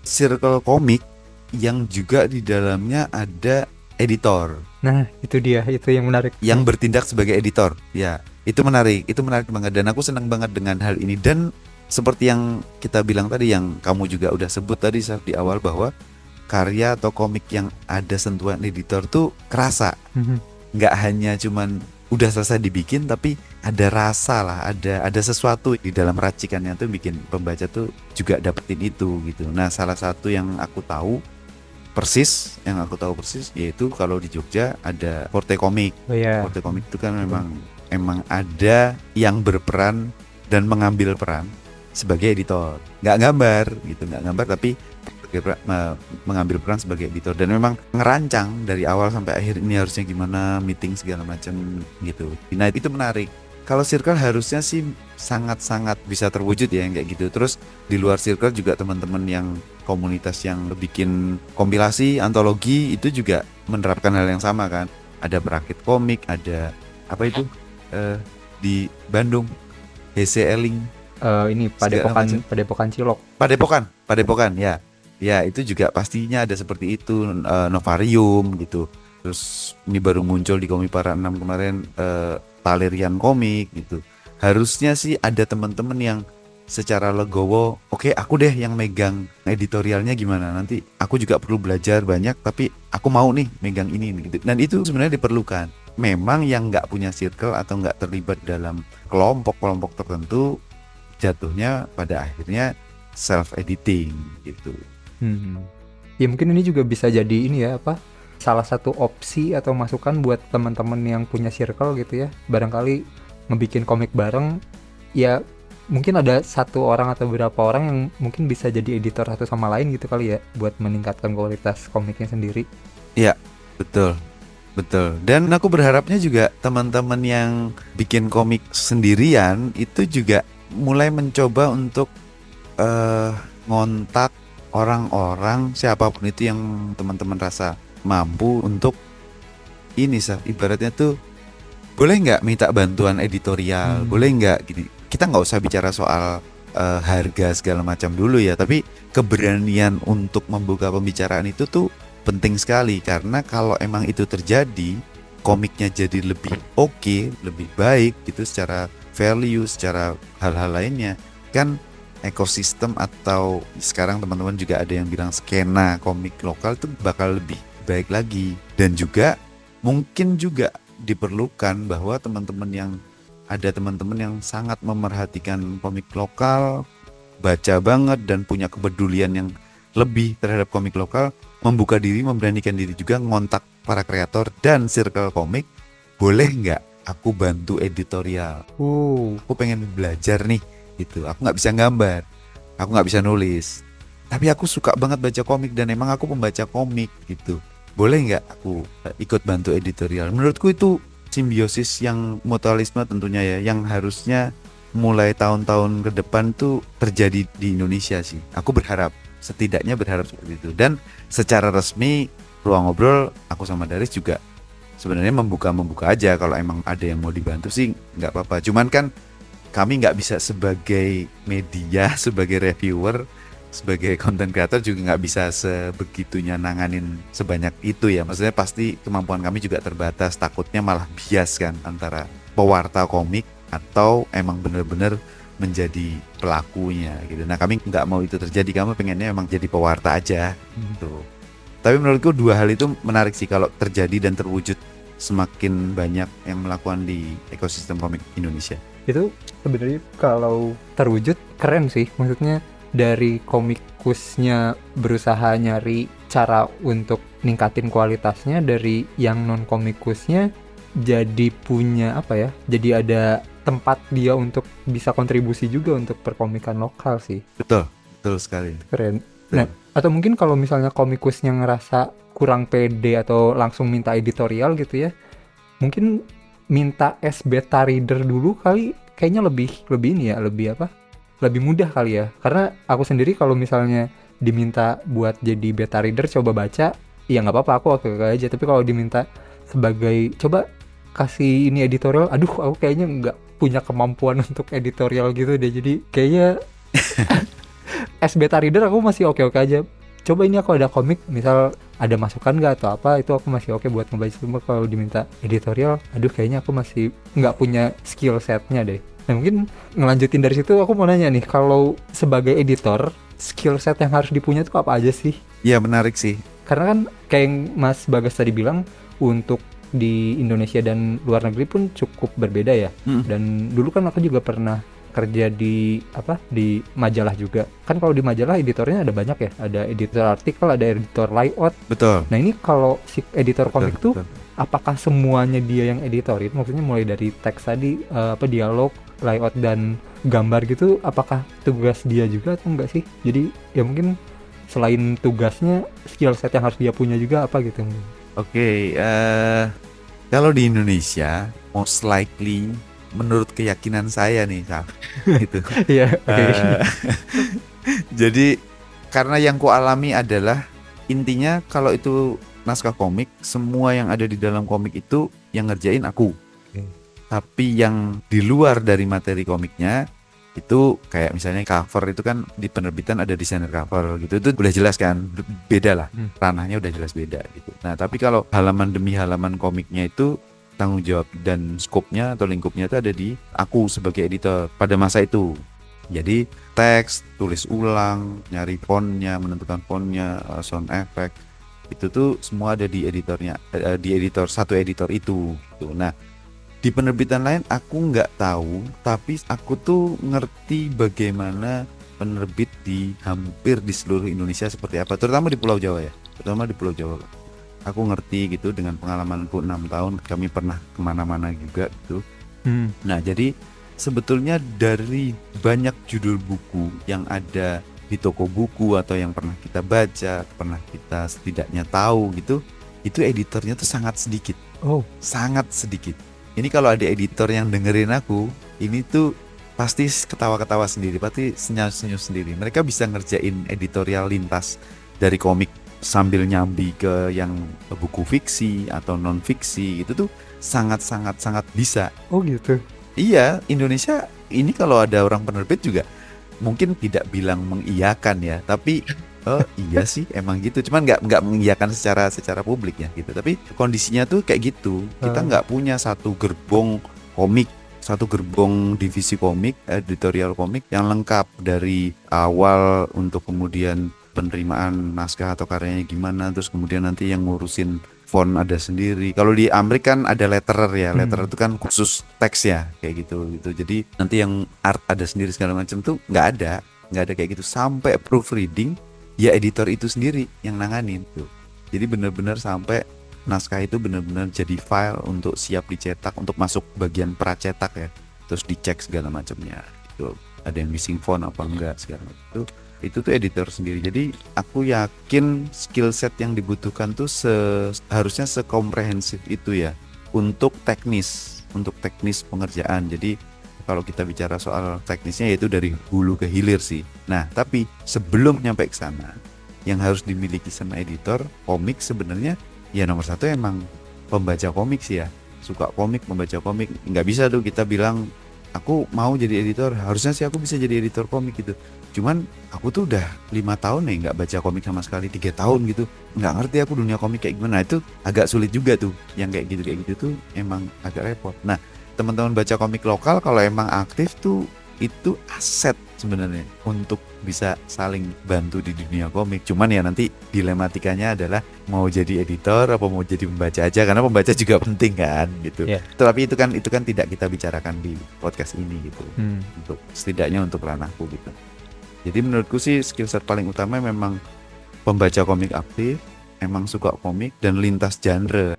circle komik yang juga di dalamnya ada editor. Nah itu dia, itu yang menarik, yang bertindak sebagai editor ya. Itu menarik banget, dan aku senang banget dengan hal ini. Dan seperti yang kita bilang tadi, yang kamu juga udah sebut tadi di awal, bahwa karya atau komik yang ada sentuhan editor tuh kerasa. Nggak hanya cuman udah selesai dibikin, tapi ada rasa lah, ada sesuatu di dalam racikannya tuh bikin pembaca tuh juga dapetin itu gitu. Nah salah satu yang aku tahu persis yaitu kalau di Jogja ada Forte Komik. Forte Komik itu kan memang ada yang berperan dan mengambil peran sebagai editor, nggak gambar tapi mengambil peran sebagai editor, dan memang ngerancang dari awal sampai akhir ini harusnya gimana, meeting segala macam gitu. Nah itu menarik. Kalau Circle harusnya sih sangat-sangat bisa terwujud ya kayak gitu. Terus di luar Circle juga teman-teman yang komunitas yang bikin kompilasi, antologi itu juga menerapkan hal yang sama kan. Ada Perakit Komik, ada apa itu di Bandung, HC Eling, ini Padepokan Cilok. Padepokan ya itu juga pastinya ada seperti itu. Novarium gitu. Terus ini baru muncul di Komipara 6 kemarin, Talerian Komik gitu. Harusnya sih ada teman-teman yang secara legowo, oke, aku deh yang megang editorialnya gimana, nanti aku juga perlu belajar banyak, tapi aku mau nih megang ini gitu. Dan itu sebenarnya diperlukan. Memang yang nggak punya circle atau nggak terlibat dalam kelompok tertentu, jatuhnya pada akhirnya self editing gitu. Ya mungkin ini juga bisa jadi ini ya, salah satu opsi atau masukan buat teman-teman yang punya circle gitu ya, barangkali ngebikin komik bareng ya. Mungkin ada satu orang atau beberapa orang yang mungkin bisa jadi editor satu sama lain gitu kali ya, buat meningkatkan kualitas komiknya sendiri. Iya, betul. Dan aku berharapnya juga teman-teman yang bikin komik sendirian itu juga mulai mencoba untuk ngontak orang-orang siapapun itu yang teman-teman rasa mampu untuk ini, ibaratnya tuh boleh nggak minta bantuan editorial, boleh nggak gini. Kita nggak usah bicara soal harga segala macam dulu ya, tapi keberanian untuk membuka pembicaraan itu tuh penting sekali, karena kalau emang itu terjadi, komiknya jadi lebih oke, lebih baik gitu secara value, secara hal-hal lainnya, kan ekosistem atau sekarang teman-teman juga ada yang bilang skena komik lokal itu bakal lebih baik lagi. Dan juga mungkin juga diperlukan bahwa teman-teman yang sangat memerhatikan komik lokal, baca banget dan punya kepedulian yang lebih terhadap komik lokal, membuka diri, memberanikan diri juga ngontak para kreator dan circle komik, boleh nggak aku bantu editorial? Aku pengen belajar nih, gitu. Aku nggak bisa gambar, aku nggak bisa nulis, tapi aku suka banget baca komik dan emang aku pembaca komik, gitu. Boleh nggak aku ikut bantu editorial? Menurutku itu simbiosis yang mutualisme tentunya ya, yang harusnya mulai tahun-tahun ke depan tuh terjadi di Indonesia sih. Aku setidaknya berharap seperti itu. Dan secara resmi Ruang Ngobrol, aku sama Daris juga sebenarnya membuka aja, kalau emang ada yang mau dibantu sih nggak apa-apa. Cuman kan kami nggak bisa sebagai media, sebagai reviewer, sebagai content creator juga nggak bisa sebegitunya nanganin sebanyak itu ya. Maksudnya pasti kemampuan kami juga terbatas, takutnya malah bias kan antara pewarta komik atau emang bener-bener menjadi pelakunya gitu. Nah kami nggak mau itu terjadi, kami pengennya emang jadi pewarta aja gitu. Tapi menurutku dua hal itu menarik sih kalau terjadi dan terwujud, semakin banyak yang melakukan di ekosistem komik Indonesia. Itu sebenarnya kalau terwujud keren sih, maksudnya dari komikusnya berusaha nyari cara untuk ningkatin kualitasnya, dari yang non komikusnya jadi punya jadi ada tempat dia untuk bisa kontribusi juga untuk perkomikan lokal sih. Betul sekali. Keren. Nah, atau mungkin kalau misalnya komikusnya ngerasa kurang pede atau langsung minta editorial gitu ya, mungkin minta as beta reader dulu kali, kayaknya lebih mudah kali ya. Karena aku sendiri kalau misalnya diminta buat jadi beta reader coba baca, ya nggak apa-apa, aku oke aja. Tapi kalau diminta sebagai coba kasih ini editorial, aduh aku kayaknya nggak punya kemampuan untuk editorial gitu deh. Jadi kayaknya as beta reader aku masih oke aja. Coba ini aku ada komik, misal ada masukan nggak atau apa, itu aku masih oke buat ngebaca. Cuma kalau diminta editorial, aduh kayaknya aku masih nggak punya skill setnya deh. Nah mungkin ngelanjutin dari situ, aku mau nanya nih, kalau sebagai editor, skill set yang harus dipunya itu apa aja sih? Iya menarik sih. Karena kan kayak yang Mas Bagas tadi bilang, untuk di Indonesia dan luar negeri pun cukup berbeda ya. Dan dulu kan aku juga pernah kerja di majalah juga. Kan kalau di majalah editornya ada banyak ya, ada editor artikel, ada editor layout. Betul. Nah ini kalau si editor komik tuh apakah semuanya dia yang editorin? Maksudnya mulai dari teks tadi, dialog, layout dan gambar gitu, apakah tugas dia juga atau enggak sih? Jadi ya mungkin selain tugasnya, skill set yang harus dia punya juga apa gitu. Oke, kalau di Indonesia most likely menurut keyakinan saya nih gitu. Iya, oke. Jadi karena yang ku alami adalah, intinya kalau itu naskah komik, semua yang ada di dalam komik itu yang ngerjain aku. Tapi yang di luar dari materi komiknya itu kayak misalnya cover itu kan di penerbitan ada desainer cover gitu, itu udah jelas kan, beda lah, ranahnya udah jelas beda gitu. Nah tapi kalau halaman demi halaman komiknya itu tanggung jawab dan skopnya atau lingkupnya itu ada di aku sebagai editor pada masa itu. Jadi teks, tulis ulang, nyari fontnya, menentukan fontnya, sound effect, itu tuh semua ada di editornya, di satu editor itu gitu. Nah di penerbitan lain aku nggak tahu, tapi aku tuh ngerti bagaimana penerbit di hampir di seluruh Indonesia seperti apa, terutama di Pulau Jawa ya, aku ngerti gitu dengan pengalamanku 6 tahun, kami pernah kemana-mana juga gitu. Nah jadi sebetulnya dari banyak judul buku yang ada di toko buku atau yang pernah kita baca, pernah kita setidaknya tahu gitu, itu editornya tuh sangat sedikit. Sangat sedikit. Ini kalau ada editor yang dengerin aku, ini tuh pasti ketawa-ketawa sendiri, pasti senyum-senyum sendiri. Mereka bisa ngerjain editorial lintas dari komik sambil nyambi ke yang buku fiksi atau non fiksi, itu tuh sangat bisa. Oh gitu. Iya, Indonesia ini kalau ada orang penerbit juga mungkin tidak bilang mengiyakan ya, tapi iya sih emang gitu, cuman nggak mengiyakan secara publik ya gitu. Tapi kondisinya tuh kayak gitu, kita nggak punya satu gerbong komik satu gerbong divisi komik, editorial komik yang lengkap dari awal untuk kemudian penerimaan naskah atau karyanya gimana, terus kemudian nanti yang ngurusin font ada sendiri. Kalau di Amerika kan ada letterer ya, letterer itu kan khusus teks ya kayak gitu. Jadi nanti yang art ada sendiri segala macam tuh nggak ada kayak gitu. Sampai proofreading ya editor itu sendiri yang nanganin tuh. Jadi benar-benar sampai naskah itu benar-benar jadi file untuk siap dicetak, untuk masuk bagian pracetak ya, terus dicek segala macamnya gitu. Ada yang missing font apa enggak segala macam itu tuh editor sendiri. Jadi aku yakin skill set yang dibutuhkan tuh harusnya sekomprehensif itu ya untuk teknis pengerjaan. Jadi kalau kita bicara soal teknisnya yaitu dari hulu ke hilir sih. Nah tapi sebelum nyampe ke sana, yang harus dimiliki sama editor komik sebenarnya ya nomor satu emang pembaca komik sih ya, suka komik, membaca komik. Nggak bisa tuh kita bilang aku mau jadi editor, harusnya sih aku bisa jadi editor komik gitu. Cuman aku tuh udah 5 tahun nih nggak baca komik sama sekali, 3 tahun gitu, nggak ngerti aku dunia komik kayak gimana. Itu agak sulit juga tuh, yang kayak gitu tuh emang agak repot. Nah teman-teman baca komik lokal kalau emang aktif tuh itu aset sebenarnya untuk bisa saling bantu di dunia komik. Cuman ya nanti dilematikanya adalah mau jadi editor apa mau jadi pembaca aja, karena pembaca juga penting kan gitu. Tapi itu kan tidak kita bicarakan di podcast ini gitu. Untuk setidaknya untuk ranahku gitu. Jadi menurutku sih skill set paling utama memang pembaca komik aktif, emang suka komik dan lintas genre.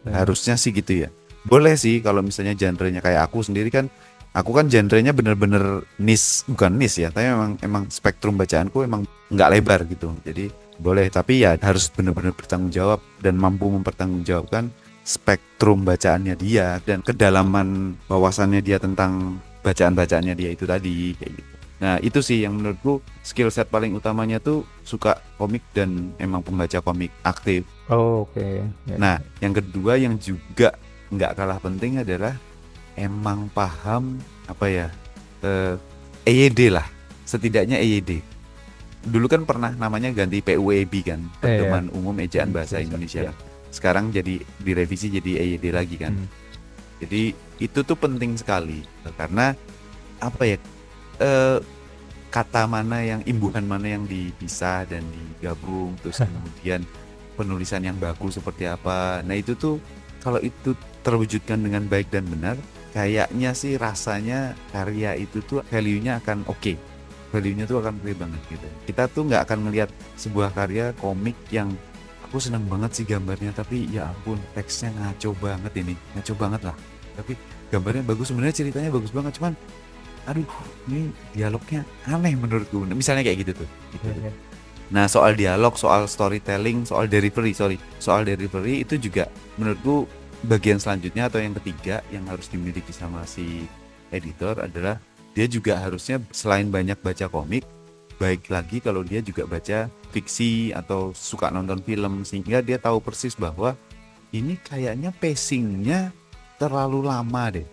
Harusnya sih gitu ya. Boleh sih kalau misalnya genrenya kayak aku sendiri kan. Aku kan genrenya bener-bener bukan niche ya, tapi emang spektrum bacaanku emang nggak lebar gitu. Jadi boleh, tapi ya harus bener-bener bertanggung jawab dan mampu mempertanggungjawabkan spektrum bacaannya dia dan kedalaman wawasannya dia tentang bacaan-bacaannya dia itu tadi kayak gitu. Nah itu sih yang menurutku skill set paling utamanya tuh suka komik dan emang pembaca komik aktif. Nah yang kedua yang juga nggak kalah penting adalah emang paham EYD lah, setidaknya EYD. Dulu kan pernah namanya ganti PUEB kan, Pedoman Umum Ejaan Bahasa Indonesia. Sekarang jadi direvisi jadi EYD lagi kan. Jadi itu tuh penting sekali karena kata mana yang imbuhan mana yang dipisah dan digabung, terus kemudian penulisan yang bagus seperti apa. Nah itu tuh kalau itu terwujudkan dengan baik dan benar, kayaknya sih rasanya karya itu tuh value-nya akan oke. Value-nya tuh akan oke banget gitu. Kita tuh nggak akan melihat sebuah karya komik yang aku senang banget sih gambarnya, tapi ya ampun teksnya ngaco banget lah. Tapi gambarnya bagus, sebenarnya ceritanya bagus banget, cuman aduh ini dialognya aneh menurutku. Misalnya kayak gitu tuh. Nah soal dialog, soal storytelling, soal delivery itu juga menurutku bagian selanjutnya atau yang ketiga yang harus dimiliki sama si editor adalah dia juga harusnya selain banyak baca komik, baik lagi kalau dia juga baca fiksi atau suka nonton film, sehingga dia tahu persis bahwa ini kayaknya pacingnya terlalu lama deh,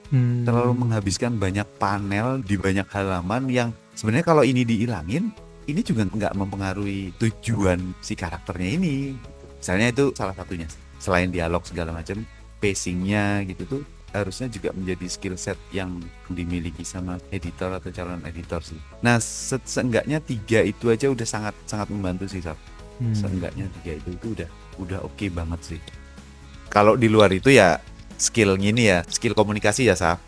terlalu menghabiskan banyak panel di banyak halaman yang sebenarnya kalau ini dihilangin, ini juga nggak mempengaruhi tujuan si karakternya ini. Misalnya itu salah satunya, selain dialog segala macam, pacingnya gitu tuh harusnya juga menjadi skill set yang dimiliki sama editor atau calon editor sih. Nah seenggaknya 3 itu aja udah sangat membantu sih Sab. Seenggaknya 3 itu udah oke banget sih. Kalau di luar itu ya skill komunikasi ya Sab.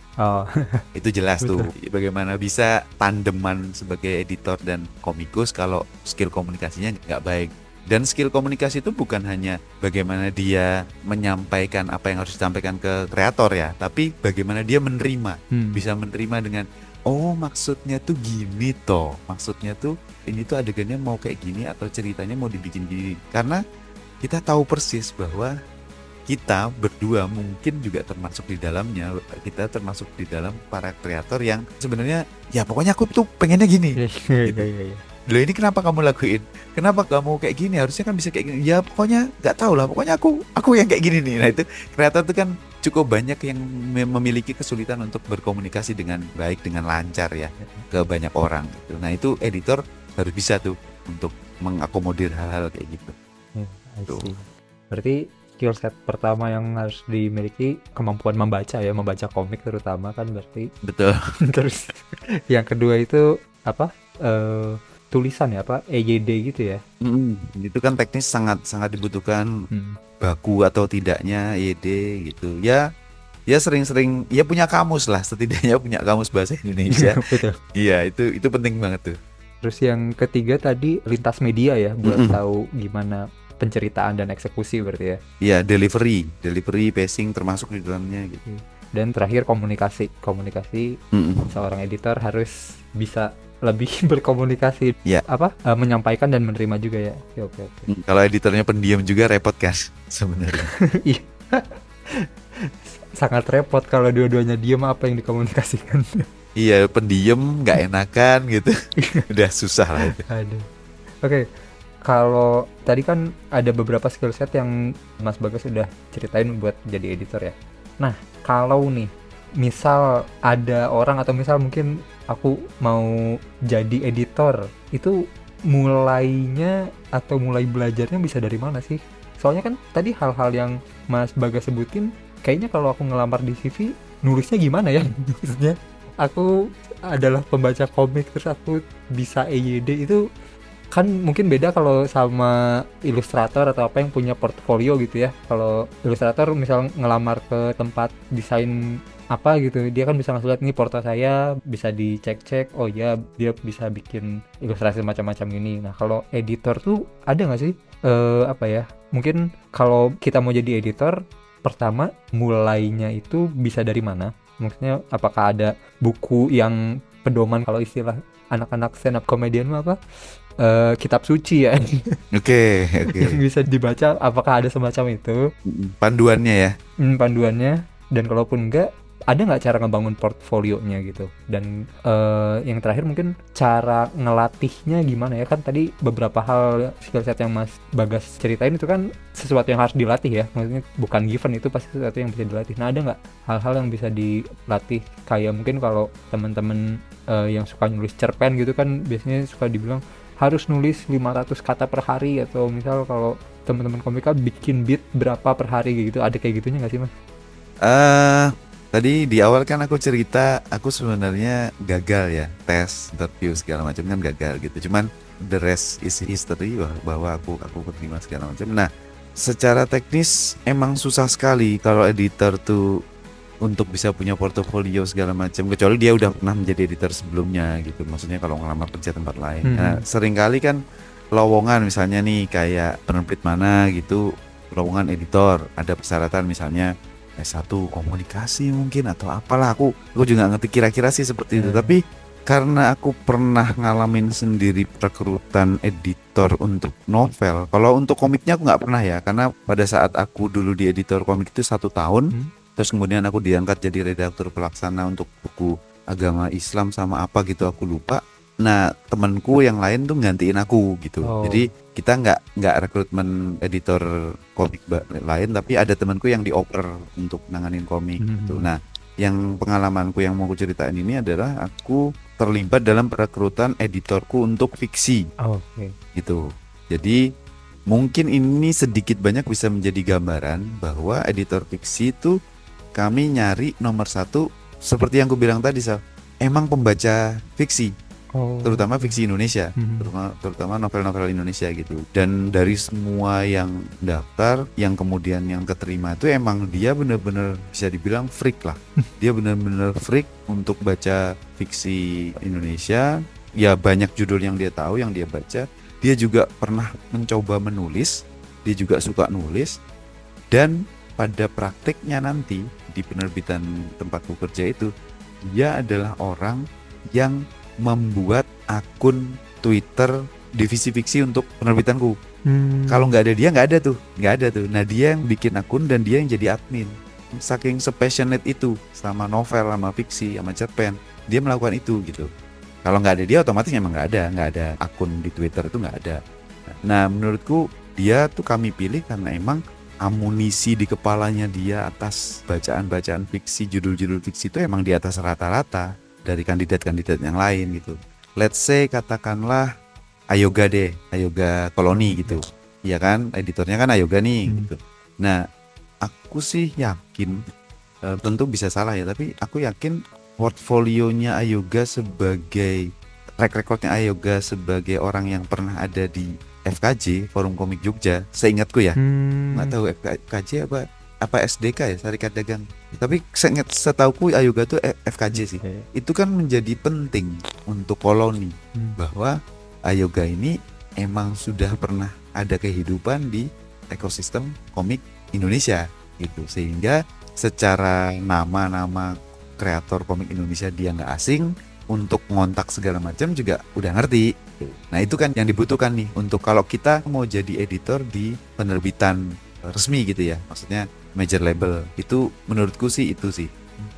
Itu jelas tuh bagaimana bisa tandeman sebagai editor dan komikus kalau skill komunikasinya nggak baik. Dan skill komunikasi itu bukan hanya bagaimana dia menyampaikan apa yang harus disampaikan ke kreator ya, tapi bagaimana dia menerima, bisa menerima dengan maksudnya tuh gini toh, maksudnya tuh ini tuh adegannya mau kayak gini atau ceritanya mau dibikin gini. Karena kita tahu persis bahwa kita berdua mungkin juga termasuk di dalamnya, kita termasuk di dalam para kreator yang sebenarnya ya pokoknya aku tuh pengennya gini. Gitu. Loh ini kenapa kamu lakuin? Kenapa kamu kayak gini? Harusnya kan bisa kayak gini. Ya pokoknya nggak tahu lah. Pokoknya aku yang kayak gini nih. Nah itu kreator tuh kan cukup banyak yang memiliki kesulitan untuk berkomunikasi dengan baik, dengan lancar ya ke banyak orang. Gitu. Nah itu editor harus bisa tuh untuk mengakomodir hal-hal kayak gitu. Berarti skill set pertama yang harus dimiliki kemampuan membaca ya, membaca komik terutama kan berarti. Betul. Terus yang kedua itu apa? Tulisan ya, apa? EYD gitu ya. Itu kan teknis sangat dibutuhkan baku atau tidaknya EYD gitu. Ya sering-sering ya punya kamus lah, setidaknya punya kamus bahasa Indonesia. Betul. Iya, itu penting banget tuh. Terus yang ketiga tadi lintas media ya, buat tahu gimana penceritaan dan eksekusi berarti ya. Iya, delivery, pacing termasuk di dalamnya gitu. Dan terakhir komunikasi. Seorang editor harus bisa lebih berkomunikasi, Ya. menyampaikan dan menerima juga ya. Oke. Kalau editornya pendiam juga repot kan sebenarnya. Iya. Sangat repot kalau dua-duanya diam, apa yang dikomunikasikan. Iya, pendiam, nggak enakan gitu. Udah susah lah itu. Aduh. Oke. Kalau tadi kan ada beberapa skill set yang Mas Bagas sudah ceritain buat jadi editor ya. Nah, kalau nih misal ada orang atau misal mungkin aku mau jadi editor, itu mulainya atau mulai belajarnya bisa dari mana sih? Soalnya kan tadi hal-hal yang Mas Bagas sebutin, kayaknya kalau aku ngelamar di CV, nulisnya gimana ya? Maksudnya aku adalah pembaca komik terus aku bisa EYD, itu kan mungkin beda kalau sama ilustrator atau apa yang punya portfolio gitu ya. Kalau ilustrator misal ngelamar ke tempat desain apa gitu, dia kan bisa ngasih lihat nih porto saya, bisa dicek-cek, oh ya dia bisa bikin ilustrasi macam-macam gini. Nah kalau editor tuh ada nggak sih mungkin kalau kita mau jadi editor, pertama mulainya itu bisa dari mana? Maksudnya apakah ada buku yang pedoman, kalau istilah anak-anak stand up comedian mah apa? Kitab suci ya. Oke. Yang bisa dibaca, apakah ada semacam itu? Panduannya ya. Panduannya, dan kalaupun enggak, ada nggak cara ngebangun portfolionya gitu? Dan yang terakhir mungkin cara ngelatihnya gimana ya? Kan tadi beberapa hal skill set yang Mas Bagas ceritain itu kan sesuatu yang harus dilatih ya. Maksudnya bukan given, itu pasti sesuatu yang bisa dilatih. Nah ada nggak hal-hal yang bisa dilatih? Kayak mungkin kalau teman-teman yang suka nulis cerpen gitu kan biasanya suka dibilang harus nulis 500 kata per hari, atau misal kalau teman-teman komika bikin beat berapa per hari gitu. Ada kayak gitunya nggak sih Mas? Tadi di awal kan aku cerita aku sebenarnya gagal ya, tes interview segala macam kan gagal gitu. Cuman the rest is history, bahwa aku keterima segala macam. Nah, secara teknis emang susah sekali kalau editor tuh untuk bisa punya portofolio segala macam, kecuali dia udah pernah menjadi editor sebelumnya gitu. Maksudnya kalau ngelamar kerja tempat lain. Nah, seringkali kan lowongan misalnya nih kayak penerbit mana gitu, lowongan editor, ada persyaratan misalnya S1 komunikasi mungkin atau apalah, aku juga nggak ngerti kira-kira sih seperti itu. Tapi karena aku pernah ngalamin sendiri rekrutan editor untuk novel, kalau untuk komiknya aku nggak pernah ya, karena pada saat aku dulu di editor komik itu 1 tahun, terus kemudian aku diangkat jadi redaktur pelaksana untuk buku agama Islam sama apa gitu aku lupa. Nah temanku yang lain tuh gantiin aku gitu. Jadi kita nggak rekrutmen editor komik lain, tapi ada temanku yang dioper untuk nanganin komik gitu. Nah yang pengalamanku yang mau aku ceritain ini adalah aku terlibat dalam perekrutan editorku untuk fiksi gitu. Jadi mungkin ini sedikit banyak bisa menjadi gambaran bahwa editor fiksi itu kami nyari nomor 1, seperti yang aku bilang tadi, emang pembaca fiksi, terutama fiksi Indonesia, terutama novel-novel Indonesia gitu. Dan dari semua yang daftar, yang kemudian yang keterima itu emang dia bener-bener bisa dibilang freak lah. Dia bener-bener freak untuk baca fiksi Indonesia. Ya banyak judul yang dia tahu, yang dia baca. Dia juga pernah mencoba menulis, dia juga suka nulis, dan pada praktiknya nanti di penerbitan tempatku kerja itu, dia adalah orang yang membuat akun Twitter divisi fiksi untuk penerbitanku. Kalau nggak ada dia, nggak ada tuh. Nah dia yang bikin akun dan dia yang jadi admin. Saking sepassionate itu sama novel, sama fiksi, sama cerpen, dia melakukan itu gitu. Kalau nggak ada dia, otomatis emang nggak ada akun di Twitter itu nggak ada. Nah menurutku dia tuh kami pilih karena emang amunisi di kepalanya dia atas bacaan-bacaan fiksi, judul-judul fiksi itu emang di atas rata-rata dari kandidat-kandidat yang lain gitu. Let's say katakanlah Ayoga Koloni gitu. Iya kan, editornya kan Ayoga nih gitu. Nah, aku sih yakin, tentu bisa salah ya, tapi aku yakin portfolionya Ayoga sebagai track recordnya Ayoga sebagai orang yang pernah ada di FKJ, Forum Komik Jogja, seingatku ya, nggak tahu FKJ apa SDK ya, Serikat Dagang. Tapi setauku Ayoga tuh FKJ sih. Itu kan menjadi penting untuk koloni bahwa Ayoga ini emang sudah pernah ada kehidupan di ekosistem komik Indonesia gitu, sehingga secara nama kreator komik Indonesia dia nggak asing, untuk ngontak segala macam juga udah ngerti. Nah itu kan yang dibutuhkan nih untuk kalau kita mau jadi editor di penerbitan resmi gitu ya, maksudnya major label. Itu menurutku sih itu sih.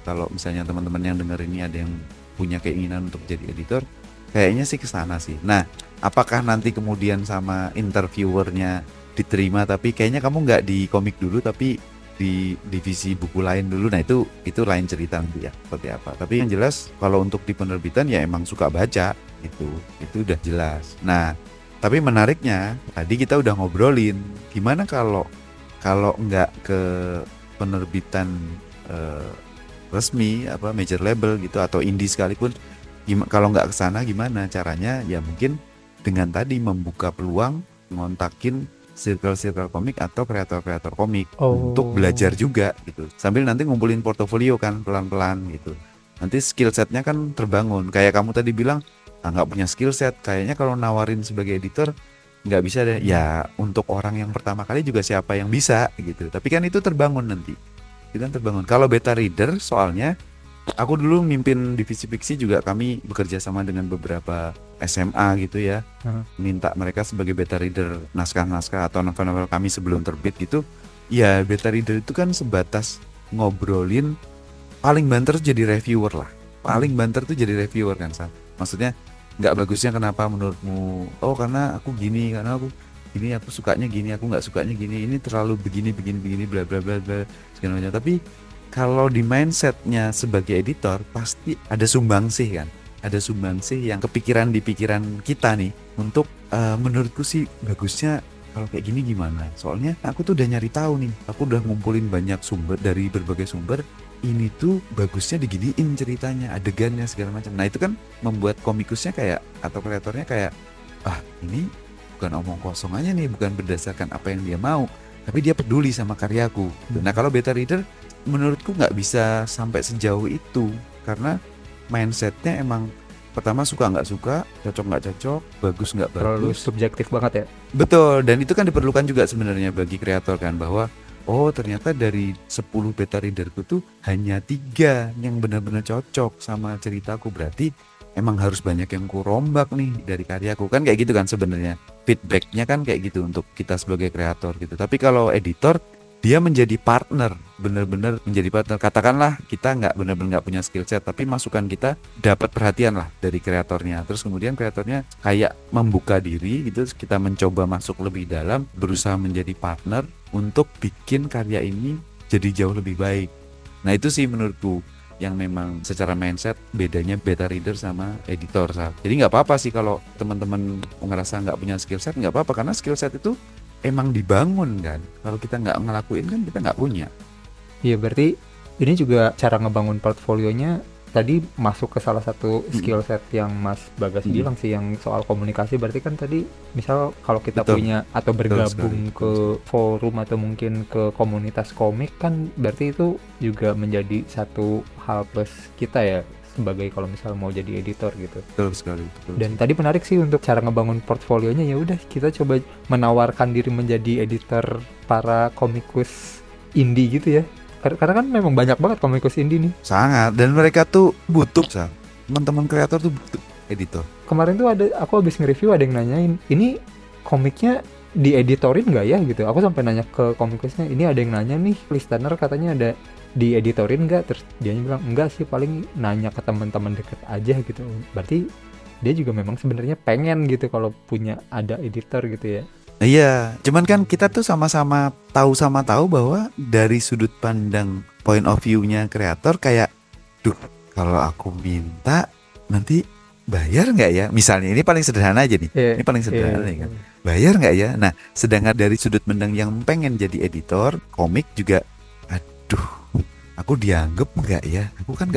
Kalau misalnya teman-teman yang denger ini ada yang punya keinginan untuk jadi editor, kayaknya sih kesana sih. Nah, apakah nanti kemudian sama interviewernya diterima tapi kayaknya kamu nggak di komik dulu tapi di divisi buku lain dulu, nah itu lain cerita nanti ya seperti apa. Tapi yang jelas kalau untuk di penerbitan ya emang suka baca, itu udah jelas. Nah tapi menariknya tadi kita udah ngobrolin gimana kalau nggak ke penerbitan resmi apa major label gitu atau indie sekalipun, kalau nggak ke sana gimana caranya? Ya mungkin dengan tadi membuka peluang ngontakin circle komik atau kreator komik untuk belajar juga gitu, sambil nanti ngumpulin portofolio kan pelan-pelan gitu. Nanti skill setnya kan terbangun. Kayak kamu tadi bilang nggak punya skill set, kayaknya kalau nawarin sebagai editor nggak bisa deh. Ya untuk orang yang pertama kali juga siapa yang bisa gitu, tapi kan itu terbangun nanti, itu kan terbangun. Kalau beta reader soalnya aku dulu mimpin divisi fiksi juga, kami bekerja sama dengan beberapa SMA gitu ya, minta mereka sebagai beta reader naskah-naskah atau novel-novel kami sebelum terbit gitu. Ya beta reader itu kan sebatas ngobrolin, paling banter jadi reviewer lah, paling banter tuh jadi reviewer kan San. Maksudnya nggak bagusnya kenapa menurutmu? Oh karena aku gini, karena aku ini, aku sukanya gini, aku nggak sukanya gini, ini terlalu begini bla bla bla bla segala macam. Tapi kalau di mindsetnya sebagai editor pasti ada sumbangsih kan, ada sumbangsih yang kepikiran di pikiran kita nih untuk menurutku sih bagusnya kalau kayak gini gimana. Soalnya aku tuh udah nyari tahu nih, aku udah ngumpulin banyak sumber dari berbagai sumber, ini tuh bagusnya diginiin ceritanya, adegannya segala macam. Nah itu kan membuat komikusnya kayak atau kreatornya kayak ini bukan omong kosong aja nih, bukan berdasarkan apa yang dia mau, tapi dia peduli sama karyaku. Nah kalau beta reader menurutku nggak bisa sampai sejauh itu, karena mindsetnya emang pertama suka nggak suka, cocok nggak cocok, bagus nggak bagus, terlalu subjektif banget ya. Betul, dan itu kan diperlukan juga sebenarnya bagi kreator kan, bahwa oh ternyata dari 10 beta readerku tuh hanya 3 yang benar-benar cocok sama ceritaku, berarti emang harus banyak yang ku rombak nih dari karyaku, kan kayak gitu kan sebenarnya feedbacknya kan kayak gitu untuk kita sebagai kreator gitu. Tapi kalau editor dia menjadi partner, benar-benar menjadi partner. Katakanlah kita benar-benar nggak punya skill set, tapi masukan kita dapat perhatian lah dari kreatornya. Terus kemudian kreatornya kayak membuka diri gitu, kita mencoba masuk lebih dalam, berusaha menjadi partner untuk bikin karya ini jadi jauh lebih baik. Nah itu sih menurutku yang memang secara mindset bedanya beta reader sama editor. Jadi nggak apa-apa sih kalau teman-teman ngerasa nggak punya skill set, nggak apa-apa, karena skill set itu emang dibangun kan. Kalau kita nggak ngelakuin kan kita nggak punya. Iya berarti ini juga cara ngebangun portfolionya tadi masuk ke salah satu skill set yang Mas Bagas bilang sih, yang soal komunikasi. Berarti kan tadi misal kalau kita punya atau bergabung ke forum atau mungkin ke komunitas komik kan, berarti itu juga menjadi satu hal plus kita ya sebagai kalau misal mau jadi editor gitu. Betul sekali. Dan tadi menarik sih untuk cara ngebangun portfolionya. Ya udah kita coba menawarkan diri menjadi editor para komikus indie gitu ya. Karena kan memang banyak banget komikus indie nih. Sangat, dan mereka tuh butuh teman-teman kreator tuh butuh editor. Kemarin tuh aku habis nge-review ada yang nanyain, ini komiknya dieditorin nggak ya gitu. Aku sampai nanya ke komikusnya, ini ada yang nanya nih, listener katanya ada dieditorin nggak? Terus dia bilang enggak sih, paling nanya ke teman-teman deket aja gitu. Berarti dia juga memang sebenarnya pengen gitu kalau punya ada editor gitu ya. Iya, cuman kan kita tuh sama-sama tahu bahwa dari sudut pandang point of view-nya kreator kayak, kalau aku minta nanti bayar nggak ya? Misalnya ini paling sederhana aja nih. Ini paling sederhana nih kan. bayar nggak ya? Nah, sedangkan dari sudut pandang yang pengen jadi editor komik juga, aduh, aku dianggap nggak ya? Aku kan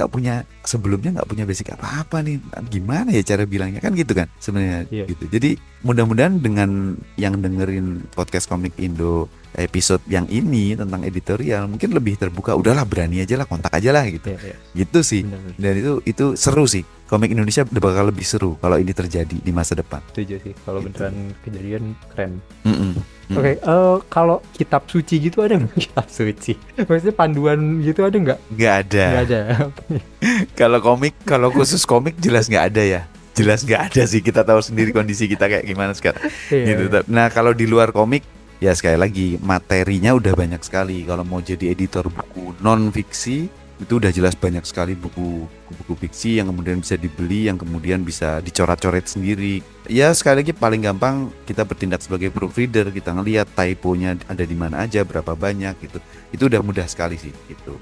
sebelumnya nggak punya basic apa-apa nih. Gimana ya cara bilangnya kan gitu kan sebenarnya Iya. gitu. Jadi mudah-mudahan dengan yang dengerin podcast Komik Indo episode yang ini tentang editorial mungkin lebih terbuka. Udahlah berani aja lah, kontak aja lah gitu. Iya. Gitu sih. Benar. Dan itu seru sih. Komik Indonesia bakal lebih seru kalau ini terjadi di masa depan. Setuju sih. Kalau Gitu. beneran kejadian keren. Mm-mm. Oke, kalau kitab suci gitu ada nggak? Kitab suci, maksudnya panduan gitu ada nggak? Nggak ada. Nggak ada. Kalau khusus komik jelas nggak ada ya. Jelas nggak ada sih. Kita tahu sendiri kondisi kita kayak gimana sekarang. Iya, Gitu. iya. Nah kalau di luar komik ya sekali lagi materinya udah banyak sekali. Kalau mau jadi editor buku non fiksi itu udah jelas banyak sekali buku fiksi yang kemudian bisa dibeli, yang kemudian bisa dicoret-coret sendiri. Ya sekali lagi paling gampang kita bertindak sebagai proofreader, kita ngelihat typonya ada di mana aja, berapa banyak gitu. Itu udah mudah sekali sih gitu.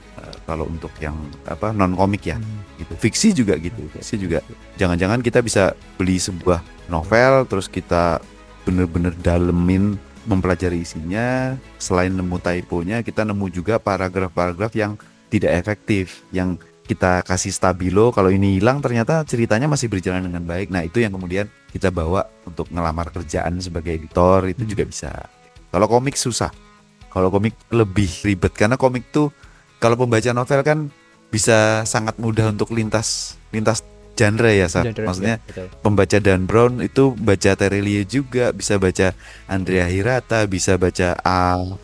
Kalau untuk yang non komik ya gitu. Fiksi juga gitu. Fiksi juga. Jangan-jangan kita bisa beli sebuah novel terus kita bener-bener dalemin mempelajari isinya, selain nemu typonya kita nemu juga paragraf-paragraf yang tidak efektif, yang kita kasih stabilo, kalau ini hilang ternyata ceritanya masih berjalan dengan baik. Nah itu yang kemudian kita bawa untuk ngelamar kerjaan sebagai editor, itu juga bisa. Kalau komik susah, kalau komik lebih ribet karena komik tuh kalau pembaca novel kan bisa sangat mudah untuk lintas genre ya, Sar. Genre, Maksudnya ya, betul. pembaca Dan Brown itu baca Terelie juga, bisa baca Andrea Hirata, bisa baca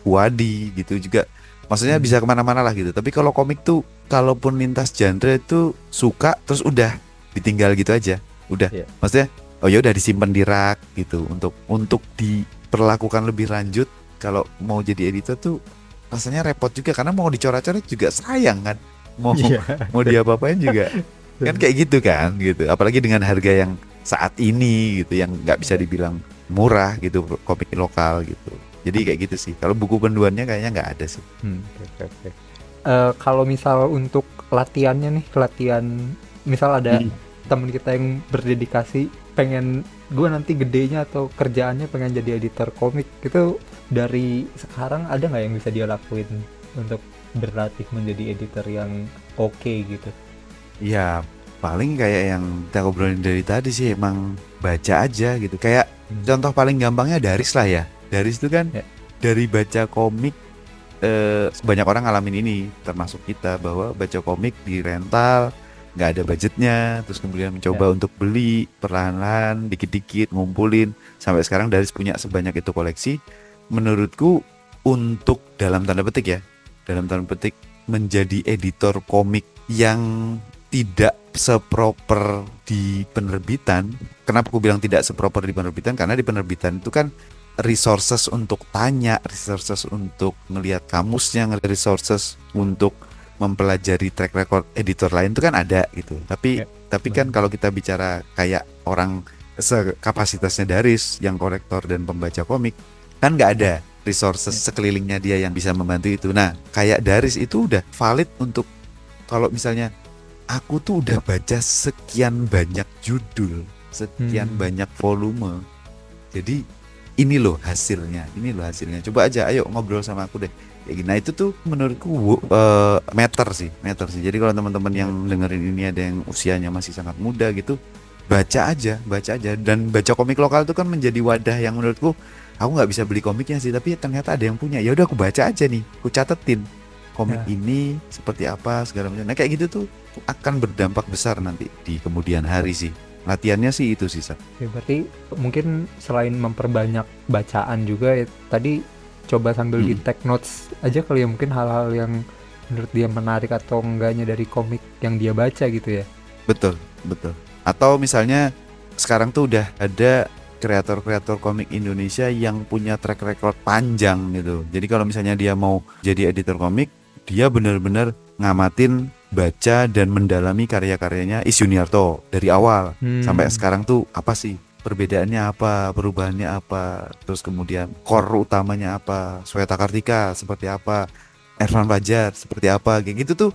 Wadi gitu juga. Maksudnya bisa kemana-mana lah gitu. Tapi kalau komik tuh, kalaupun lintas genre itu suka terus udah ditinggal gitu aja, udah. Iya. Maksudnya, oh ya udah disimpan di rak gitu untuk diperlakukan lebih lanjut. Kalau mau jadi editor tuh rasanya repot juga karena mau dicoret-coret juga sayang kan. Mau Iya. mau diapa-apain juga kan kayak gitu kan gitu. Apalagi dengan harga yang saat ini gitu yang nggak bisa dibilang murah gitu komik lokal gitu. Jadi kayak gitu sih. Kalau buku panduannya kayaknya nggak ada sih. Oke. Kalau misal untuk latihannya nih, latihan misal ada temen kita yang berdedikasi pengen gue nanti gedenya atau kerjaannya pengen jadi editor komik, itu dari sekarang ada nggak yang bisa dia lakuin untuk berlatih menjadi editor yang oke gitu? Ya paling kayak yang kita ngobrolin dari tadi sih, emang baca aja gitu. Kayak contoh paling gampangnya Daris lah ya. Daris itu kan Ya. dari baca komik, banyak orang ngalamin ini termasuk kita, bahwa baca komik di rental nggak ada budgetnya, terus kemudian mencoba untuk beli perlahan-lahan dikit-dikit ngumpulin sampai sekarang Daris punya sebanyak itu koleksi. Menurutku untuk dalam tanda petik menjadi editor komik yang tidak seproper di penerbitan. Kenapa aku bilang tidak seproper di penerbitan? Karena di penerbitan itu kan resources untuk tanya, resources untuk ngelihat kamusnya, resources untuk mempelajari track record editor lain itu kan ada gitu. Tapi kan kalau kita bicara kayak orang sekapasitasnya Daris yang korektor dan pembaca komik, kan nggak ada resources sekelilingnya dia yang bisa membantu itu. Nah, kayak Daris itu udah valid untuk kalau misalnya aku tuh udah baca sekian banyak judul, sekian banyak volume. Jadi ini loh hasilnya. Coba aja, ayo ngobrol sama aku deh. Kayak gini. Nah itu tuh menurutku meter sih. Jadi kalau teman-teman yang dengerin ini ada yang usianya masih sangat muda gitu, baca aja. Dan baca komik lokal itu kan menjadi wadah yang menurutku, aku nggak bisa beli komiknya sih, tapi ternyata ada yang punya. Ya udah aku baca aja nih, aku catetin komik ini seperti apa segala macam. Nah kayak gitu tuh akan berdampak besar nanti di kemudian hari sih. Latihannya sih itu sih, Sat. Ya, berarti mungkin selain memperbanyak bacaan juga ya, tadi coba sambil di take notes aja kali ya, mungkin hal-hal yang menurut dia menarik atau enggaknya dari komik yang dia baca gitu ya. Betul. Atau misalnya sekarang tuh udah ada kreator-kreator komik Indonesia yang punya track record panjang gitu. Jadi kalau misalnya dia mau jadi editor komik, dia benar-benar ngamatin, baca dan mendalami karya-karyanya Is Yuniarto dari awal sampai sekarang tuh apa sih perbedaannya, apa perubahannya, apa terus kemudian core utamanya apa, Sweta Kartika seperti apa, Ervan Fajar seperti apa, kayak gitu tuh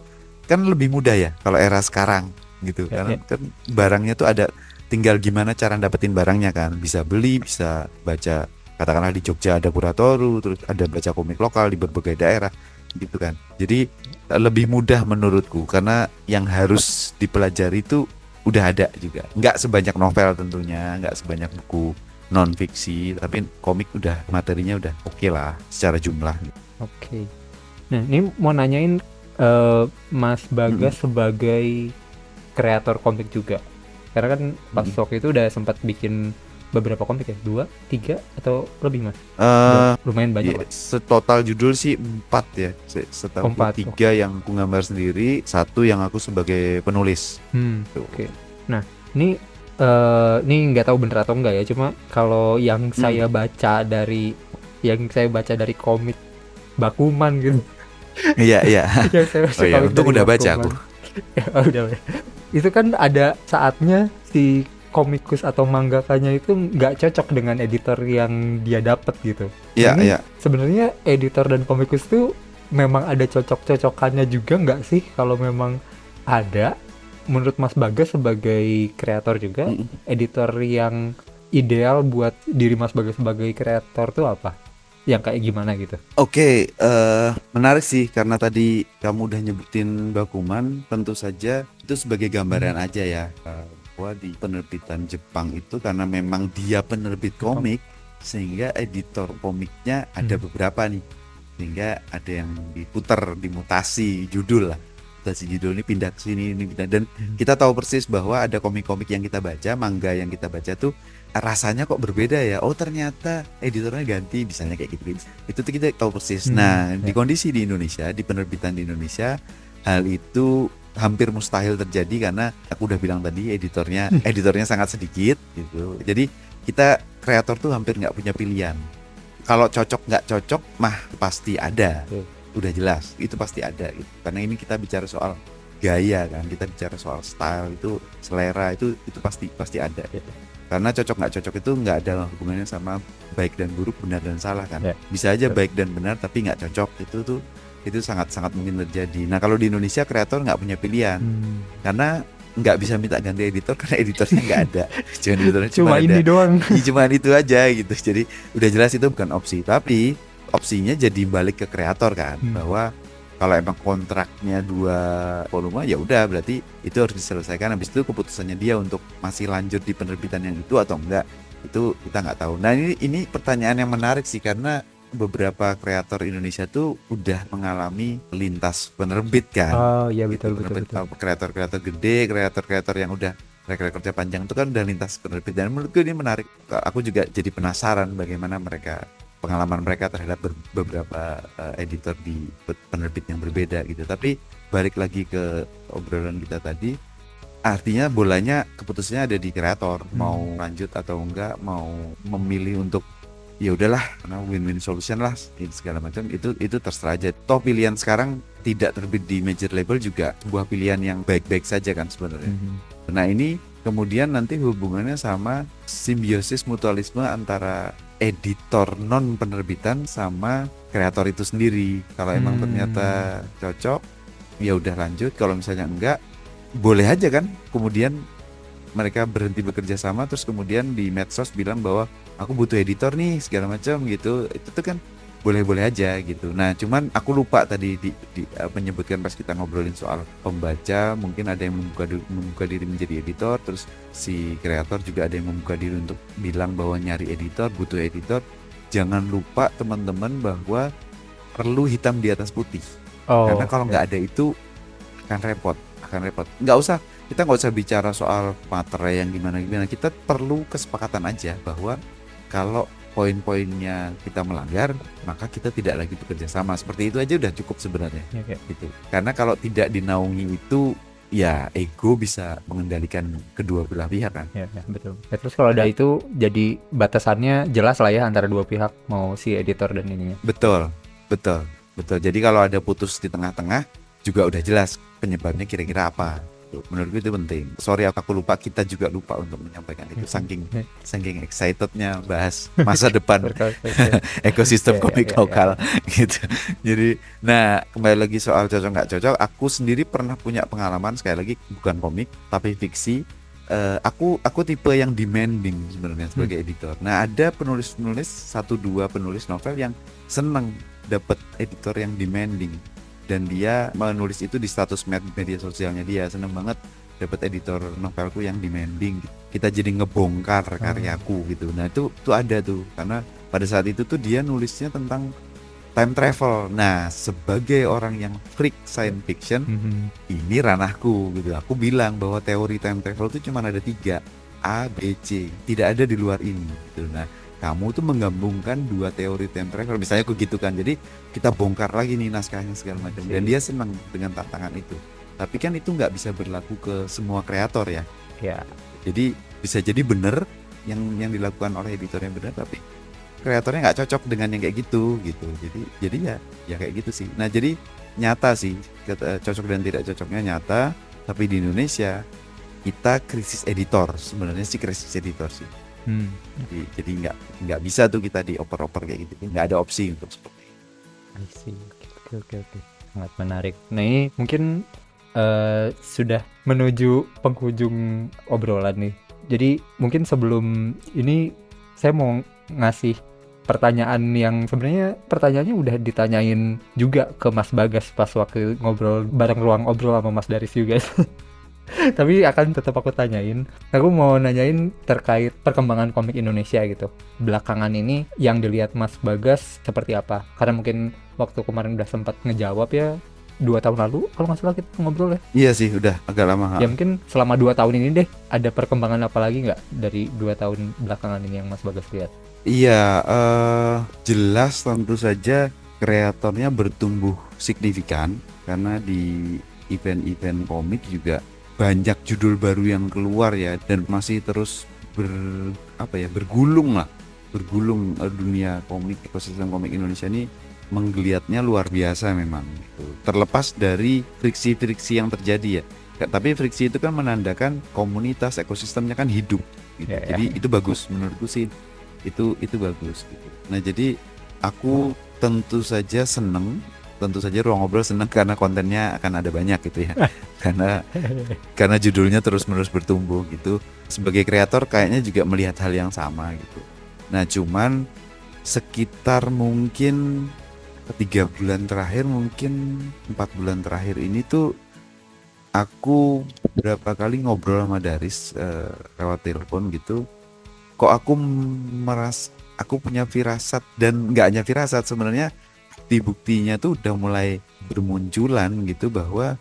kan lebih mudah ya kalau era sekarang gitu. Karena kan barangnya tuh ada, tinggal gimana cara dapetin barangnya kan, bisa beli, bisa baca katakanlah di Jogja ada Kuratoru, terus ada baca komik lokal di berbagai daerah gitu kan. Jadi lebih mudah menurutku karena yang harus dipelajari itu udah ada juga. Nggak sebanyak novel tentunya, nggak sebanyak buku non fiksi, tapi komik udah materinya udah oke lah secara jumlah. Oke. Nah, ini mau nanyain Mas Bagas sebagai kreator komik juga. Karena kan pas waktu itu udah sempat bikin beberapa komik ya, 2, 3 atau lebih Mas? Udah lumayan banyak. Ya, setotal judul sih 4 ya. Setahu 4, 3 yang aku gambar sendiri, 1 yang aku sebagai penulis. Oke. Nah, ini nggak tahu bener atau enggak ya, cuma kalau yang saya baca dari komik Bakuman gitu. Iya. Yang saya baca komik untung dari udah baca Bakuman. aku. Ya, udah. Itu kan ada saatnya si komikus atau mangakanya itu nggak cocok dengan editor yang dia dapat gitu. Iya. Sebenarnya editor dan komikus tuh memang ada cocok-cocokannya juga nggak sih? Kalau memang ada, menurut Mas Bagas sebagai kreator juga, editor yang ideal buat diri Mas Bagas sebagai kreator tuh apa? Yang kayak gimana gitu? Oke, menarik sih karena tadi kamu udah nyebutin Bakuman, tentu saja itu sebagai gambaran aja ya. Bahwa di penerbitan Jepang itu karena memang dia penerbit komik, sehingga editor komiknya ada beberapa nih, sehingga ada yang diputar, dimutasi judul lah, mutasi judul ini pindah ke sini, ini pindah, dan kita tahu persis bahwa ada komik-komik yang kita baca, manga yang kita baca tuh rasanya kok berbeda ya, oh ternyata editornya ganti, misalnya kayak gitu, itu tuh kita tahu persis. Nah, di kondisi di Indonesia, di penerbitan di Indonesia, hal itu hampir mustahil terjadi karena aku udah bilang tadi editornya sangat sedikit gitu. Jadi kita kreator tuh hampir nggak punya pilihan. Kalau cocok nggak cocok mah pasti ada, udah jelas itu pasti ada gitu. Karena ini kita bicara soal gaya kan, kita bicara soal style, itu selera, itu pasti ada. Karena cocok nggak cocok itu nggak ada hubungannya sama baik dan buruk, benar dan salah kan. Bisa aja baik dan benar tapi nggak cocok, itu sangat mungkin terjadi. Nah kalau di Indonesia kreator nggak punya pilihan karena nggak bisa minta ganti editor karena editornya nggak ada. Cuma ini ada. doang. Cuma itu aja gitu. Jadi udah jelas itu bukan opsi. Tapi opsinya jadi balik ke kreator kan, bahwa kalau emang kontraknya 2 volume ya udah berarti itu harus diselesaikan. Habis itu keputusannya dia untuk masih lanjut di penerbitan yang itu atau enggak, itu kita nggak tahu. Nah ini pertanyaan yang menarik sih karena beberapa kreator Indonesia tuh udah mengalami lintas penerbit kan. Oh iya betul. Kreator-kreator gede, kreator-kreator yang udah rekornya panjang itu kan udah lintas penerbit, dan menurutku ini menarik. Aku juga jadi penasaran bagaimana pengalaman mereka terhadap beberapa editor di penerbit yang berbeda gitu. Tapi balik lagi ke obrolan kita tadi, artinya bolanya keputusannya ada di kreator, mau lanjut atau enggak, mau memilih untuk ya udahlah karena win-win solution lah segala macam, itu terserah aja. Toh pilihan sekarang tidak terbit di major label juga sebuah pilihan yang baik-baik saja kan sebenarnya. Nah ini kemudian nanti hubungannya sama simbiosis mutualisme antara editor non penerbitan sama kreator itu sendiri. Kalau emang ternyata cocok ya udah lanjut, kalau misalnya enggak boleh aja kan kemudian mereka berhenti bekerja sama, terus kemudian di medsos bilang bahwa aku butuh editor nih segala macam gitu. Itu tuh kan boleh-boleh aja gitu. Nah cuman aku lupa tadi menyebutkan pas kita ngobrolin soal pembaca, mungkin ada yang membuka diri menjadi editor, terus si kreator juga ada yang membuka diri untuk bilang bahwa nyari editor, butuh editor. Jangan lupa teman-teman bahwa perlu hitam di atas putih. Karena kalau nggak ada itu akan repot. Kita nggak usah bicara soal materai yang gimana. Kita perlu kesepakatan aja bahwa kalau poin-poinnya kita melanggar, maka kita tidak lagi bekerja sama. Seperti itu aja udah cukup sebenarnya. Gitu. Karena kalau tidak dinaungi itu, ya ego bisa mengendalikan kedua belah pihak kan. Ya, betul. Terus kalau ada itu, jadi batasannya jelas lah ya antara dua pihak, mau si editor dan ininya. Betul. Jadi kalau ada putus di tengah-tengah, juga udah jelas penyebabnya kira-kira apa. Menurutku itu penting. Sorry aku lupa, kita juga lupa untuk menyampaikan itu saking excitednya bahas masa depan ekosistem komik lokal gitu. Jadi nah kembali lagi soal cocok nggak cocok, aku sendiri pernah punya pengalaman, sekali lagi bukan komik tapi fiksi, aku tipe yang demanding sebenarnya sebagai editor. Nah, ada penulis-penulis 1-2 penulis novel yang seneng dapat editor yang demanding, dan dia menulis itu di status media sosialnya dia, seneng banget dapat editor novelku yang demanding. Kita jadi ngebongkar karyaku gitu. Nah, itu ada tuh, karena pada saat itu tuh dia nulisnya tentang time travel. Nah, sebagai orang yang freak science fiction, ini ranahku gitu. Aku bilang bahwa teori time travel itu cuma ada 3, A, B, C, tidak ada di luar ini gitu. Nah, kamu tuh menggabungkan 2 teori time travel, misalnya aku gitu kan. Jadi kita bongkar lagi nih naskahnya segala macam, dan dia senang dengan tantangan itu. Tapi kan itu nggak bisa berlaku ke semua kreator ya. Ya. Jadi bisa jadi benar yang dilakukan oleh editor yang benar, tapi kreatornya nggak cocok dengan yang kayak gitu. Jadi ya kayak gitu sih. Nah, jadi nyata sih cocok dan tidak cocoknya nyata. Tapi di Indonesia kita krisis editor, sebenarnya sih krisis editor sih. Jadi nggak bisa tuh kita dioper-oper kayak gitu. Nggak ada opsi untuk seperti itu. I see. Oke. Sangat menarik. Nah, ini mungkin sudah menuju penghujung obrolan nih. Jadi mungkin sebelum ini saya mau ngasih pertanyaan yang sebenarnya pertanyaannya udah ditanyain juga ke Mas Bagas pas waktu ngobrol bareng ruang obrol sama Mas Daris juga. Tapi akan tetap aku tanyain. Aku mau nanyain terkait perkembangan komik Indonesia gitu. Belakangan ini yang dilihat Mas Bagas seperti apa? Karena mungkin waktu kemarin udah sempat ngejawab ya, 2 tahun lalu kalau nggak salah kita ngobrol ya. Iya sih, udah agak lama. Ya mungkin selama 2 tahun ini deh, ada perkembangan apa lagi nggak dari 2 tahun belakangan ini yang Mas Bagas lihat? Iya, jelas tentu saja kreatornya bertumbuh signifikan, karena di event-event komik juga banyak judul baru yang keluar ya, dan masih terus bergulung dunia komik, ekosistem komik Indonesia ini menggeliatnya luar biasa memang gitu. Terlepas dari friksi-friksi yang terjadi ya, tapi friksi itu kan menandakan komunitas ekosistemnya kan hidup gitu. Jadi itu bagus menurutku sih, itu bagus gitu. Nah, jadi aku tentu saja ruang ngobrol seneng karena kontennya akan ada banyak gitu ya. karena judulnya terus-menerus bertumbuh gitu. Sebagai kreator kayaknya juga melihat hal yang sama gitu. Nah, cuman sekitar mungkin 3 bulan terakhir, mungkin 4 bulan terakhir ini tuh aku berapa kali ngobrol sama Daris lewat telepon gitu. Kok aku merasa aku punya firasat, dan nggak hanya firasat, sebenarnya bukti-buktinya tuh udah mulai bermunculan gitu, bahwa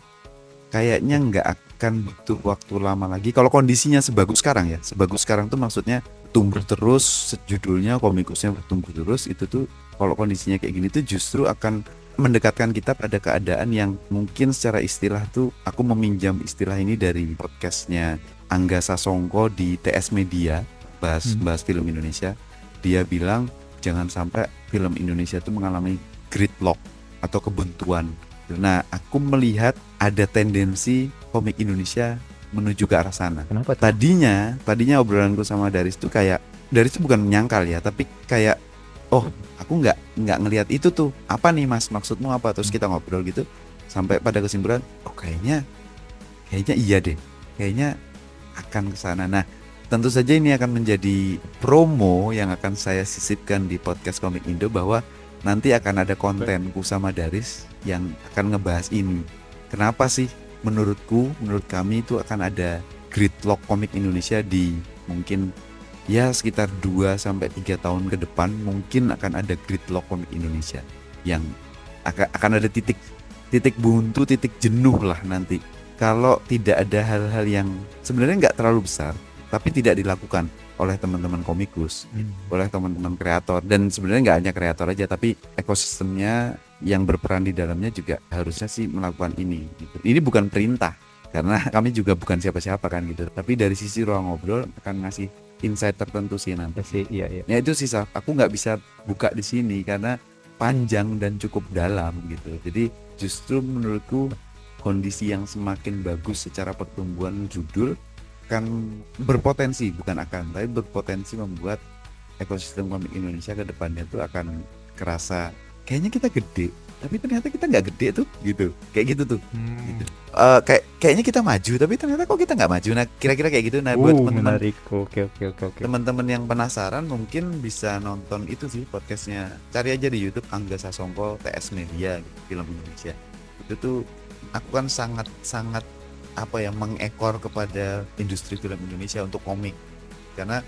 kayaknya nggak akan butuh waktu lama lagi kalau kondisinya sebagus sekarang ya. Sebagus sekarang tuh maksudnya tumbuh terus, judulnya, komikusnya bertumbuh terus, itu tuh kalau kondisinya kayak gini tuh justru akan mendekatkan kita pada keadaan yang mungkin secara istilah tuh, aku meminjam istilah ini dari podcastnya Angga Sasongko di TS Media, bahas film Indonesia. Dia bilang jangan sampai film Indonesia tuh mengalami gridlock atau kebuntuan. Nah, aku melihat ada tendensi komik Indonesia menuju ke arah sana. Kenapa tuh? Tadinya obrolanku sama Daris tuh kayak, Daris tuh bukan menyangkal ya, tapi kayak, oh, aku nggak ngelihat itu tuh. Apa nih Mas, maksudmu apa? Terus kita ngobrol gitu sampai pada kesimpulan, oh kayaknya iya deh. Kayaknya akan ke sana. Nah, tentu saja ini akan menjadi promo yang akan saya sisipkan di podcast Komik Indo, bahwa nanti akan ada kontenku sama Daris yang akan ngebahas ini. Kenapa sih menurut kami itu akan ada gridlock komik Indonesia di mungkin ya sekitar 2-3 tahun ke depan, mungkin akan ada gridlock komik Indonesia yang akan ada titik buntu, titik jenuh lah nanti. Kalau tidak ada hal-hal yang sebenarnya nggak terlalu besar, tapi tidak dilakukan oleh teman-teman komikus, oleh teman-teman kreator, dan sebenarnya nggak hanya kreator aja, tapi ekosistemnya yang berperan di dalamnya juga harusnya sih melakukan ini. Gitu. Ini bukan perintah, karena kami juga bukan siapa-siapa kan gitu. Tapi dari sisi ruang ngobrol akan ngasih insight tertentu sih nanti. Iya. Ya itu sih, aku nggak bisa buka di sini karena panjang dan cukup dalam gitu. Jadi justru menurutku kondisi yang semakin bagus secara pertumbuhan judul akan berpotensi, bukan akan, tapi berpotensi membuat ekosistem komik Indonesia ke depannya tuh akan kerasa kayaknya kita gede, tapi ternyata kita nggak gede tuh gitu, kayak gitu tuh. Hmm. Gitu. Kayaknya kita maju tapi ternyata kok kita nggak maju. Nah kira-kira kayak gitu. Nah buat teman-teman Menarik. Oke. teman-teman yang penasaran mungkin bisa nonton itu sih podcastnya, cari aja di YouTube Angga Sasongko TS Media gitu, film Indonesia. Itu tuh aku kan sangat apa ya, mengekor kepada industri film Indonesia untuk komik karena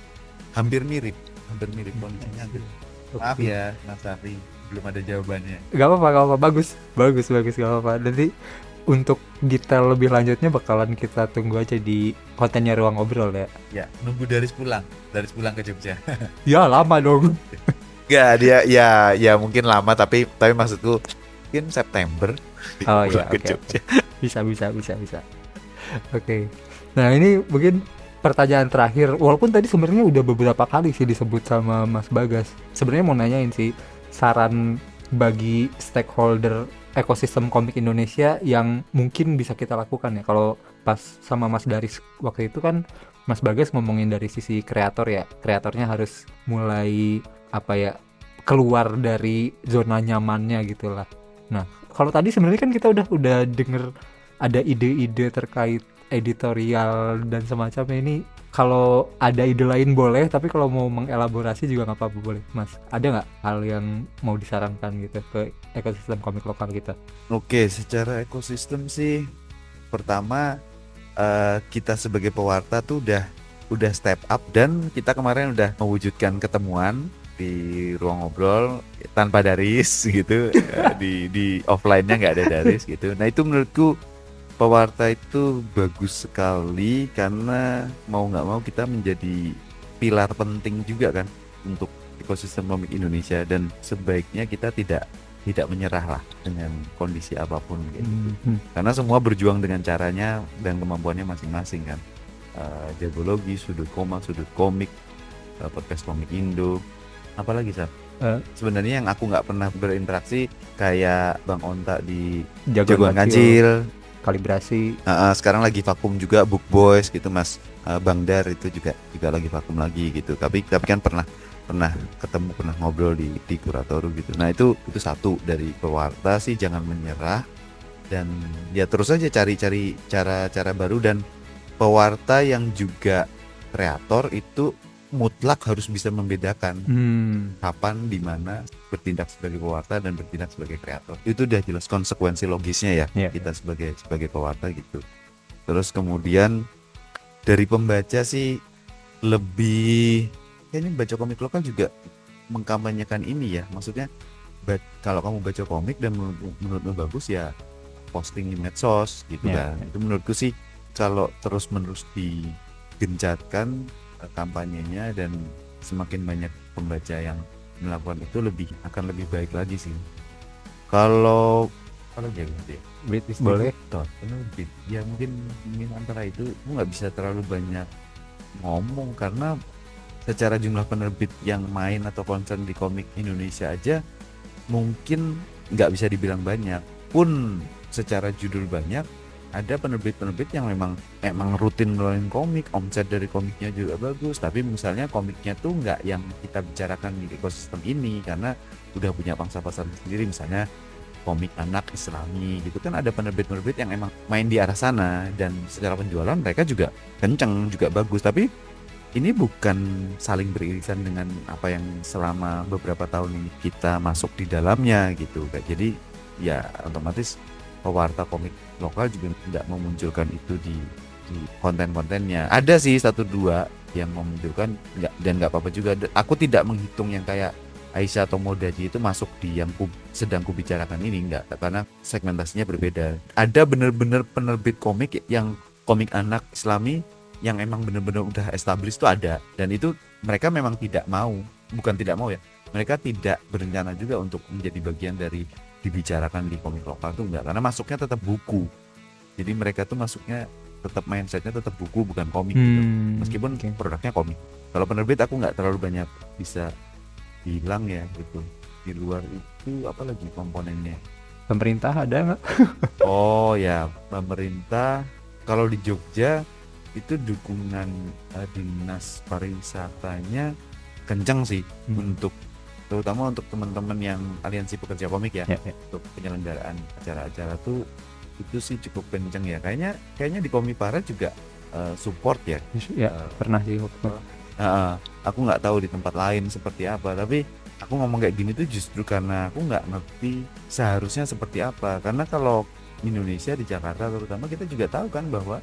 hampir mirip kondisinya. Maaf Oke. ya Mas Safri, belum ada jawabannya. Gak apa-apa. Bagus. Gak apa-apa. Nanti untuk detail lebih lanjutnya bakalan kita tunggu aja di kontennya Ruang Obrol ya. Ya, nunggu Daris pulang ke Jogja. Ya lama dong. Enggak, ya mungkin lama tapi maksudku mungkin September Oh iya, pulang ke oke. Jogja. Bisa. Oke. Nah ini mungkin pertanyaan terakhir. Walaupun tadi sebenarnya udah beberapa kali sih disebut sama Mas Bagas. Sebenarnya mau nanyain sih saran bagi stakeholder ekosistem komik Indonesia yang mungkin bisa kita lakukan ya. Kalau pas sama Mas Daris waktu itu kan Mas Bagas ngomongin dari sisi kreator ya. Kreatornya harus mulai apa ya, keluar dari zona nyamannya gitulah. Nah, kalau tadi sebenarnya kan kita udah denger ada ide-ide terkait editorial dan semacamnya ini. Kalau ada ide lain boleh, tapi kalau mau mengelaborasi juga nggak apa-apa, boleh Mas. Ada nggak hal yang mau disarankan gitu ke ekosistem komik lokal kita? Oke, secara ekosistem sih pertama kita sebagai pewarta tuh udah step up dan kita kemarin udah mewujudkan ketemuan di ruang ngobrol tanpa Daris gitu. Di offline-nya nggak ada Daris gitu. Nah itu menurutku pewarta itu bagus sekali karena mau nggak mau kita menjadi pilar penting juga kan untuk ekosistem komik Indonesia, dan sebaiknya kita tidak menyerah lah dengan kondisi apapun gitu. Karena semua berjuang dengan caranya dan kemampuannya masing-masing kan. Jabologi, Sudut Koma, Sudut Komik, podcast Komik Indo, apalagi Sab? Sebenarnya yang aku nggak pernah berinteraksi kayak Bang Onta di Jagoan Kancil, Kalibrasi. sekarang lagi vakum juga Book Boys gitu Mas. Bang Dar itu juga lagi vakum lagi gitu. Tapi kan pernah ketemu, pernah ngobrol di Kuratoru gitu. Nah itu satu dari pewarta sih, jangan menyerah dan ya terus aja cari cara baru. Dan pewarta yang juga kreator itu mutlak harus bisa membedakan kapan, di mana bertindak sebagai pewarta dan bertindak sebagai kreator. Itu udah jelas konsekuensi logisnya ya, kita sebagai pewarta gitu. Terus kemudian dari pembaca sih lebih kayaknya baca komik lokal juga mengkampanyekan ini ya. Maksudnya kalau kamu baca komik dan menurutmu bagus ya posting di medsos gitu kan. Itu menurutku sih kalau terus-menerus digencarkan kampanyenya dan semakin banyak pembaca yang melakukan itu akan lebih baik lagi sih. Kalau jadi British boleh. Penerbit ya mungkin antara itu aku nggak bisa terlalu banyak ngomong karena secara jumlah penerbit yang main atau concern di komik Indonesia aja mungkin nggak bisa dibilang banyak. Pun secara judul banyak, ada penerbit yang memang rutin ngeluarin komik, omset dari komiknya juga bagus, tapi misalnya komiknya tuh nggak yang kita bicarakan di ekosistem ini karena udah punya pangsa pasar sendiri, misalnya komik anak Islami gitu kan. Ada penerbit yang emang main di arah sana dan secara penjualan mereka juga kenceng, juga bagus, tapi ini bukan saling beririsan dengan apa yang selama beberapa tahun ini kita masuk di dalamnya gitu. Jadi ya otomatis pewarta komik lokal juga tidak memunculkan itu di konten-kontennya. Ada sih 1-2 yang memunculkan, nggak apa-apa juga. Aku tidak menghitung yang kayak Aisyah atau Modaji itu masuk di yang sedang kubicarakan ini, enggak, karena segmentasinya berbeda. Ada bener-bener penerbit komik yang komik anak Islami yang emang bener-bener udah established tuh ada, dan itu mereka memang bukan tidak mau ya, mereka tidak berencana juga untuk menjadi bagian dari dibicarakan di komik lokal tuh enggak, karena masuknya tetap buku. Jadi mereka tuh masuknya tetap mindsetnya tetap buku, bukan komik gitu. Meskipun produknya komik. Kalau penerbit aku nggak terlalu banyak bisa bilang ya gitu. Di luar itu apa lagi komponennya? Pemerintah ada nggak? Oh ya, pemerintah kalau di Jogja itu dukungan dinas pariwisatanya kencang sih untuk terutama untuk teman-teman yang aliansi pekerja komik ya, Ya, ya. untuk penyelenggaraan acara-acara tuh itu sih cukup kenceng ya. Kayaknya di Komipara juga support ya. Ya, Eh, pernah sih waktu. aku nggak tahu di tempat lain seperti apa, tapi aku ngomong kayak gini tuh justru karena aku nggak ngerti seharusnya seperti apa. Karena kalau Indonesia di Jakarta terutama kita juga tahu kan bahwa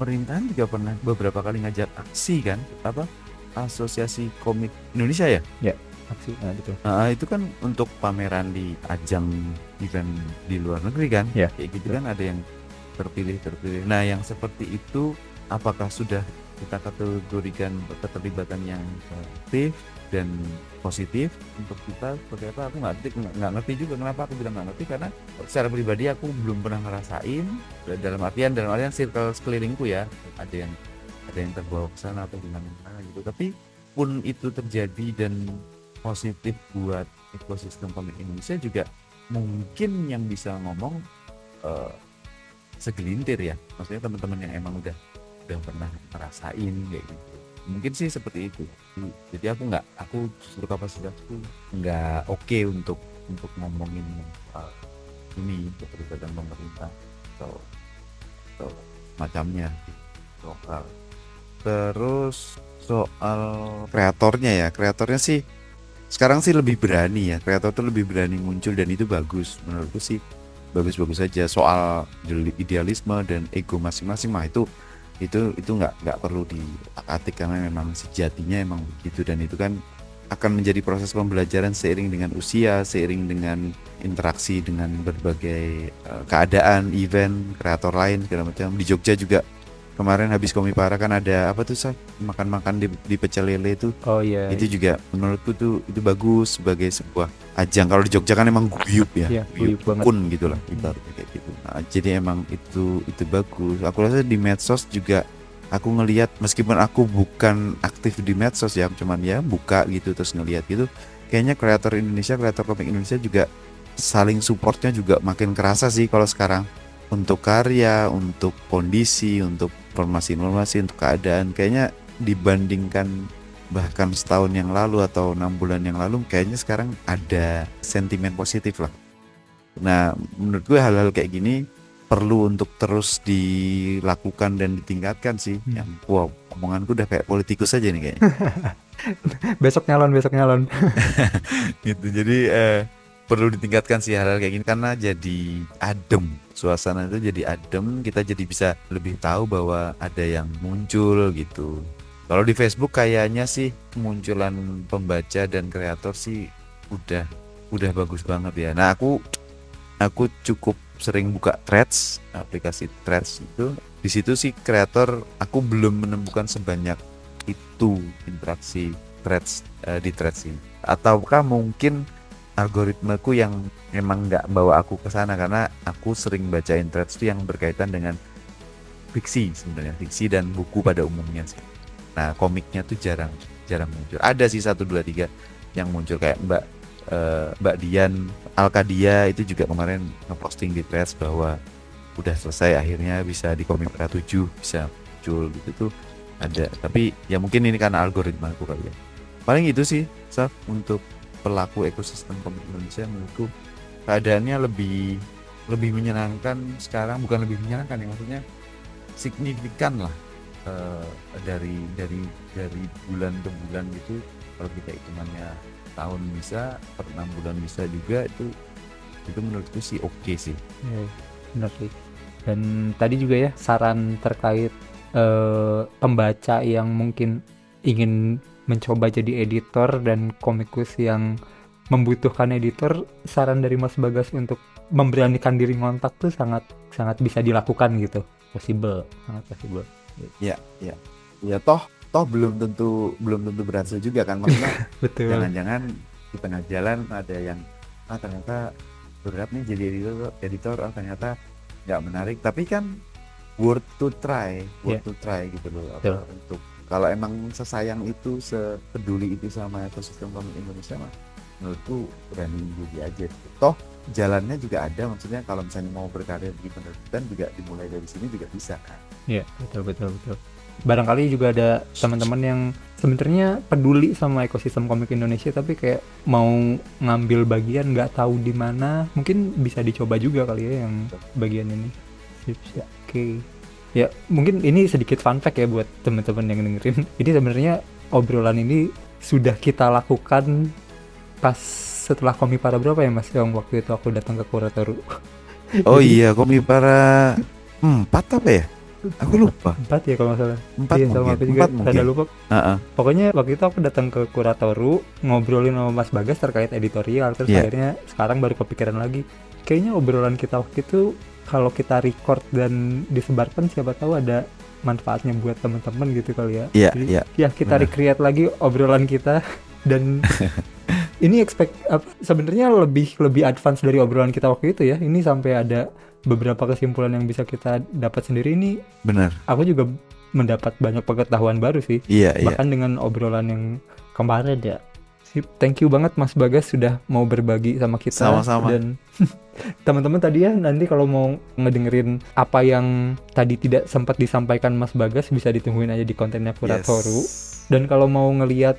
pemerintahan juga pernah beberapa kali ngajak aksi kan, apa Asosiasi Komik Indonesia ya. Aksi, nah, gitu. Itu kan untuk pameran di ajang event di luar negeri kan, Ya, kayak gitu kan ada yang terpilih. Nah yang seperti itu apakah sudah kita kategorikan keterlibatan yang aktif dan positif untuk kita seperti apa? Aku nggak ngerti juga kenapa aku bilang nggak ngerti, karena secara pribadi aku belum pernah ngerasain dalam artian circle sekelilingku ya, ada yang terbawa ke sana atau gimana gitu. Tapi pun itu terjadi dan positif buat ekosistem komik Indonesia juga, mungkin yang bisa ngomong segelintir ya, maksudnya teman-teman yang emang udah pernah ngerasain kayak gitu, mungkin sih seperti itu. Jadi aku justru kapasitasku nggak oke untuk ngomongin ini keterlibatan pemerintah atau macamnya lokal. Terus soal kreatornya sih sekarang sih lebih berani ya, kreator tuh lebih berani muncul dan itu bagus menurutku sih, bagus-bagus saja. Soal idealisme dan ego masing-masing mah itu nggak perlu diatik, karena memang sejatinya emang begitu, dan itu kan akan menjadi proses pembelajaran seiring dengan usia, seiring dengan interaksi dengan berbagai keadaan, event, kreator lain segala macam. Di Jogja juga kemarin habis Komipara kan ada apa tuh, makan-makan di pecel lele itu. Oh iya. Itu juga menurutku tuh itu bagus sebagai sebuah ajang. Kalau di Jogja kan emang guyup ya, Iya, guyup banget. kun gitulah ibaratnya kayak gitu. Nah, jadi emang itu bagus. Aku rasa di medsos juga aku ngelihat, meskipun aku bukan aktif di medsos ya, cuman ya buka gitu terus ngelihat gitu, kayaknya kreator komik Indonesia juga saling supportnya juga makin kerasa sih kalau sekarang, untuk karya, untuk kondisi, untuk informasi, untuk keadaan. Kayaknya dibandingkan bahkan setahun yang lalu atau 6 bulan yang lalu, kayaknya sekarang ada sentimen positif lah. Nah menurut gue hal-hal kayak gini perlu untuk terus dilakukan dan ditingkatkan sih. Yang wow, omonganku udah kayak politikus aja nih kayaknya. besok nyalon. Gitu, jadi perlu ditingkatkan sih hal-hal kayak gini, karena jadi adem, suasana itu jadi adem, kita jadi bisa lebih tahu bahwa ada yang muncul gitu. Kalau di Facebook kayaknya sih kemunculan pembaca dan kreator sih udah bagus banget ya. Nah aku cukup sering buka Threads, aplikasi Threads itu. Di situ sih kreator aku belum menemukan sebanyak itu interaksi Threads di Threads ini. Ataukah mungkin algoritmaku yang emang nggak bawa aku ke sana, karena aku sering bacain Threads itu yang berkaitan dengan fiksi sebenarnya, fiksi dan buku pada umumnya sih. Nah komiknya tuh jarang muncul. Ada sih 1, 2, 3 yang muncul, kayak Mbak Dian Alkadia itu juga kemarin ngeposting di Threads bahwa udah selesai akhirnya, bisa di Komipara 7 bisa muncul gitu tuh ada. Tapi ya mungkin ini karena algoritma aku kali ya. Paling itu sih Saf, untuk pelaku ekosistem komik Indonesia menurutku keadaannya lebih menyenangkan sekarang. Bukan lebih menyenangkan ya, maksudnya signifikan lah dari bulan ke bulan gitu. Kalau kita hitungannya tahun bisa, per 6 bulan bisa juga, itu menurutku sih oke sih. Ya, benar sih. Dan tadi juga ya saran terkait pembaca yang mungkin ingin mencoba jadi editor dan komikus yang membutuhkan editor, saran dari Mas Bagas untuk memberanikan diri ngontak tuh sangat bisa dilakukan gitu. Sangat possible. Ya toh belum tentu berhasil juga kan, maksudnya. Betul. Jangan-jangan di tengah jalan ada yang ternyata berat nih jadi editor, ternyata nggak menarik, tapi kan worth to try gitu loh. Untuk kalau emang sesayang itu, sepeduli itu sama ekosistem komik Indonesia mah, menurutku berani jadi aja. Toh jalannya juga ada, maksudnya kalau misalnya mau berkarir di penerbitan juga dimulai dari sini juga bisa kan. Iya, betul. barangkali juga ada teman-teman yang sebenarnya peduli sama ekosistem komik Indonesia tapi kayak mau ngambil bagian nggak tahu di mana, mungkin bisa dicoba juga kali ya yang bagian ini. Sip, ya. Oke. Ya, mungkin ini sedikit fun fact ya buat teman-teman yang dengerin. Ini sebenarnya obrolan ini sudah kita lakukan pas setelah Komipara berapa ya Mas? Yang waktu itu aku datang ke Kuratoru. Oh iya, Komipara 4 apa ya? Aku lupa. 4 ya kalau nggak salah. 4 Iya, sama mungkin. aku juga 4 mungkin. rada lupa. Heeh. Pokoknya waktu itu aku datang ke Kuratoru, ngobrolin sama Mas Bagas terkait editorial, terus Iya. akhirnya sekarang baru kepikiran lagi. Kayaknya obrolan kita waktu itu kalau kita record dan disebarkan siapa tahu ada manfaatnya buat teman-teman gitu kali ya. Iya, Jadi, iya. ya kita Benar. recreate lagi obrolan kita dan ini sebenarnya lebih advance dari obrolan kita waktu itu ya. Ini sampai ada beberapa kesimpulan yang bisa kita dapat sendiri. Ini Benar. aku juga mendapat banyak pengetahuan baru sih. Iya, iya. Bahkan dengan obrolan yang kemarin ya. Sip, thank you banget Mas Bagas sudah mau berbagi sama kita. Sama-sama. Dan teman-teman tadi ya, nanti kalau mau ngedengerin apa yang tadi tidak sempat disampaikan Mas Bagas bisa ditungguin aja di kontennya Kuratoru. Yes. Dan kalau mau ngelihat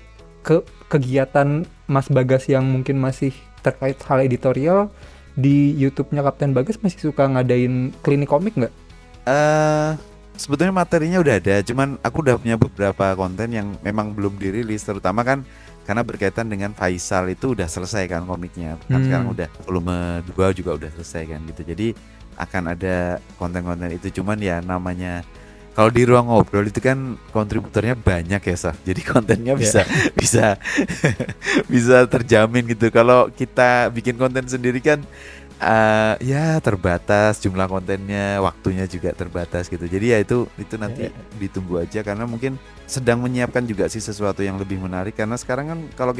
kegiatan Mas Bagas yang mungkin masih terkait hal editorial, di YouTube-nya Kapten Bagas masih suka ngadain klinik komik nggak? Sebetulnya materinya udah ada, cuman aku udah punya beberapa konten yang memang belum dirilis, terutama kan karena berkaitan dengan Faisal itu udah selesai kan komiknya, kan sekarang udah volume 2 juga udah selesai kan gitu. Jadi akan ada konten-konten itu, cuman ya namanya kalau di ruang ngobrol itu kan kontributornya banyak ya Saf. Jadi kontennya bisa bisa terjamin gitu. Kalau kita bikin konten sendiri kan ya terbatas jumlah kontennya, waktunya juga terbatas gitu. Jadi ya itu nanti ditunggu aja, karena mungkin sedang menyiapkan juga sih sesuatu yang lebih menarik. Karena sekarang kan kalau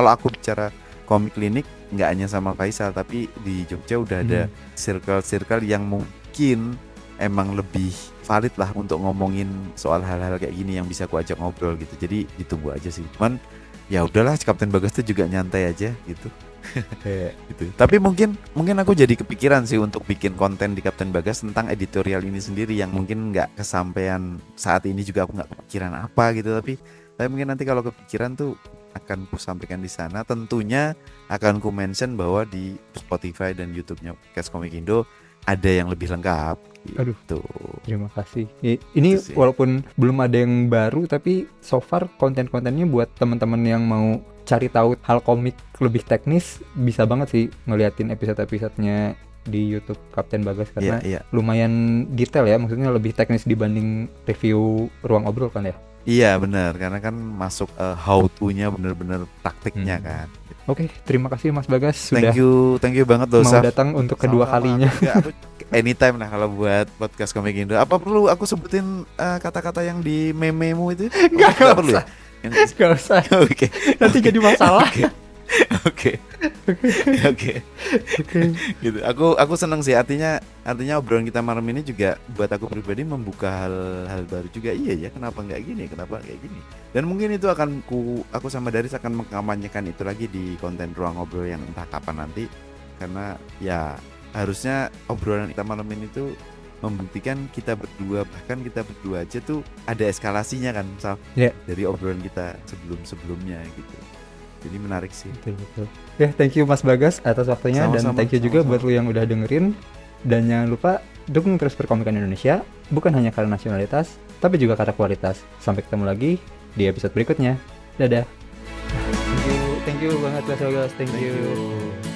aku bicara komik klinik nggak hanya sama Faisal, tapi di Jogja udah ada circle-circle yang mungkin emang lebih valid lah untuk ngomongin soal hal-hal kayak gini yang bisa aku ajak ngobrol gitu. Jadi ditunggu aja sih. Cuman ya udahlah, Kapten Bagas tuh juga nyantai aja gitu. Gitu. Tapi mungkin aku jadi kepikiran sih untuk bikin konten di Kapten Bagas tentang editorial ini sendiri yang mungkin nggak kesampaian saat ini, juga aku nggak kepikiran apa gitu. Tapi mungkin nanti kalau kepikiran tuh akan ku sampaikan di sana. Tentunya akan ku mention bahwa di Spotify dan YouTube-nya Podcast Komik Indo ada yang lebih lengkap gitu. Aduh, terima kasih. Ini Itu sih. walaupun belum ada yang baru, tapi so far konten-kontennya buat teman-teman yang mau cari tahu hal komik lebih teknis, bisa banget sih ngeliatin episode-episodenya di YouTube Kapten Bagas, karena lumayan detail ya, maksudnya lebih teknis dibanding review Ruang Obrol kan ya. Iya benar, karena kan masuk how to-nya bener-bener taktiknya kan. Oke, terima kasih Mas Bagas sudah Thank you banget loh mau Saf. datang untuk kedua kalinya. Aku anytime lah kalau buat Podcast Komik Indo. Apa perlu aku sebutin kata-kata yang di meme-mu itu? Nggak perlu usah. ya? Gak usah, Oke. nanti jadi masalah. Oke. Gitu. Aku seneng sih, artinya obrolan kita malam ini juga buat aku pribadi membuka hal baru juga. Iya ya, kenapa nggak gini? Dan mungkin itu akan aku sama Daris akan mengkampanyekan itu lagi di konten Ruang Ngobrol yang entah kapan nanti, karena ya harusnya obrolan kita malam ini tuh membuktikan kita berdua, bahkan kita berdua aja tuh ada eskalasinya kan, Saf, dari obrolan kita sebelumnya gitu. Jadi menarik sih. Betul. Ya, thank you Mas Bagas atas waktunya. Dan thank you juga buat lu yang udah dengerin. Dan jangan lupa dukung terus perkomikan Indonesia, bukan hanya karena nasionalitas, tapi juga karena kualitas. Sampai ketemu lagi di episode berikutnya. Dadah. Thank you banget Mas Bagas. Thank you.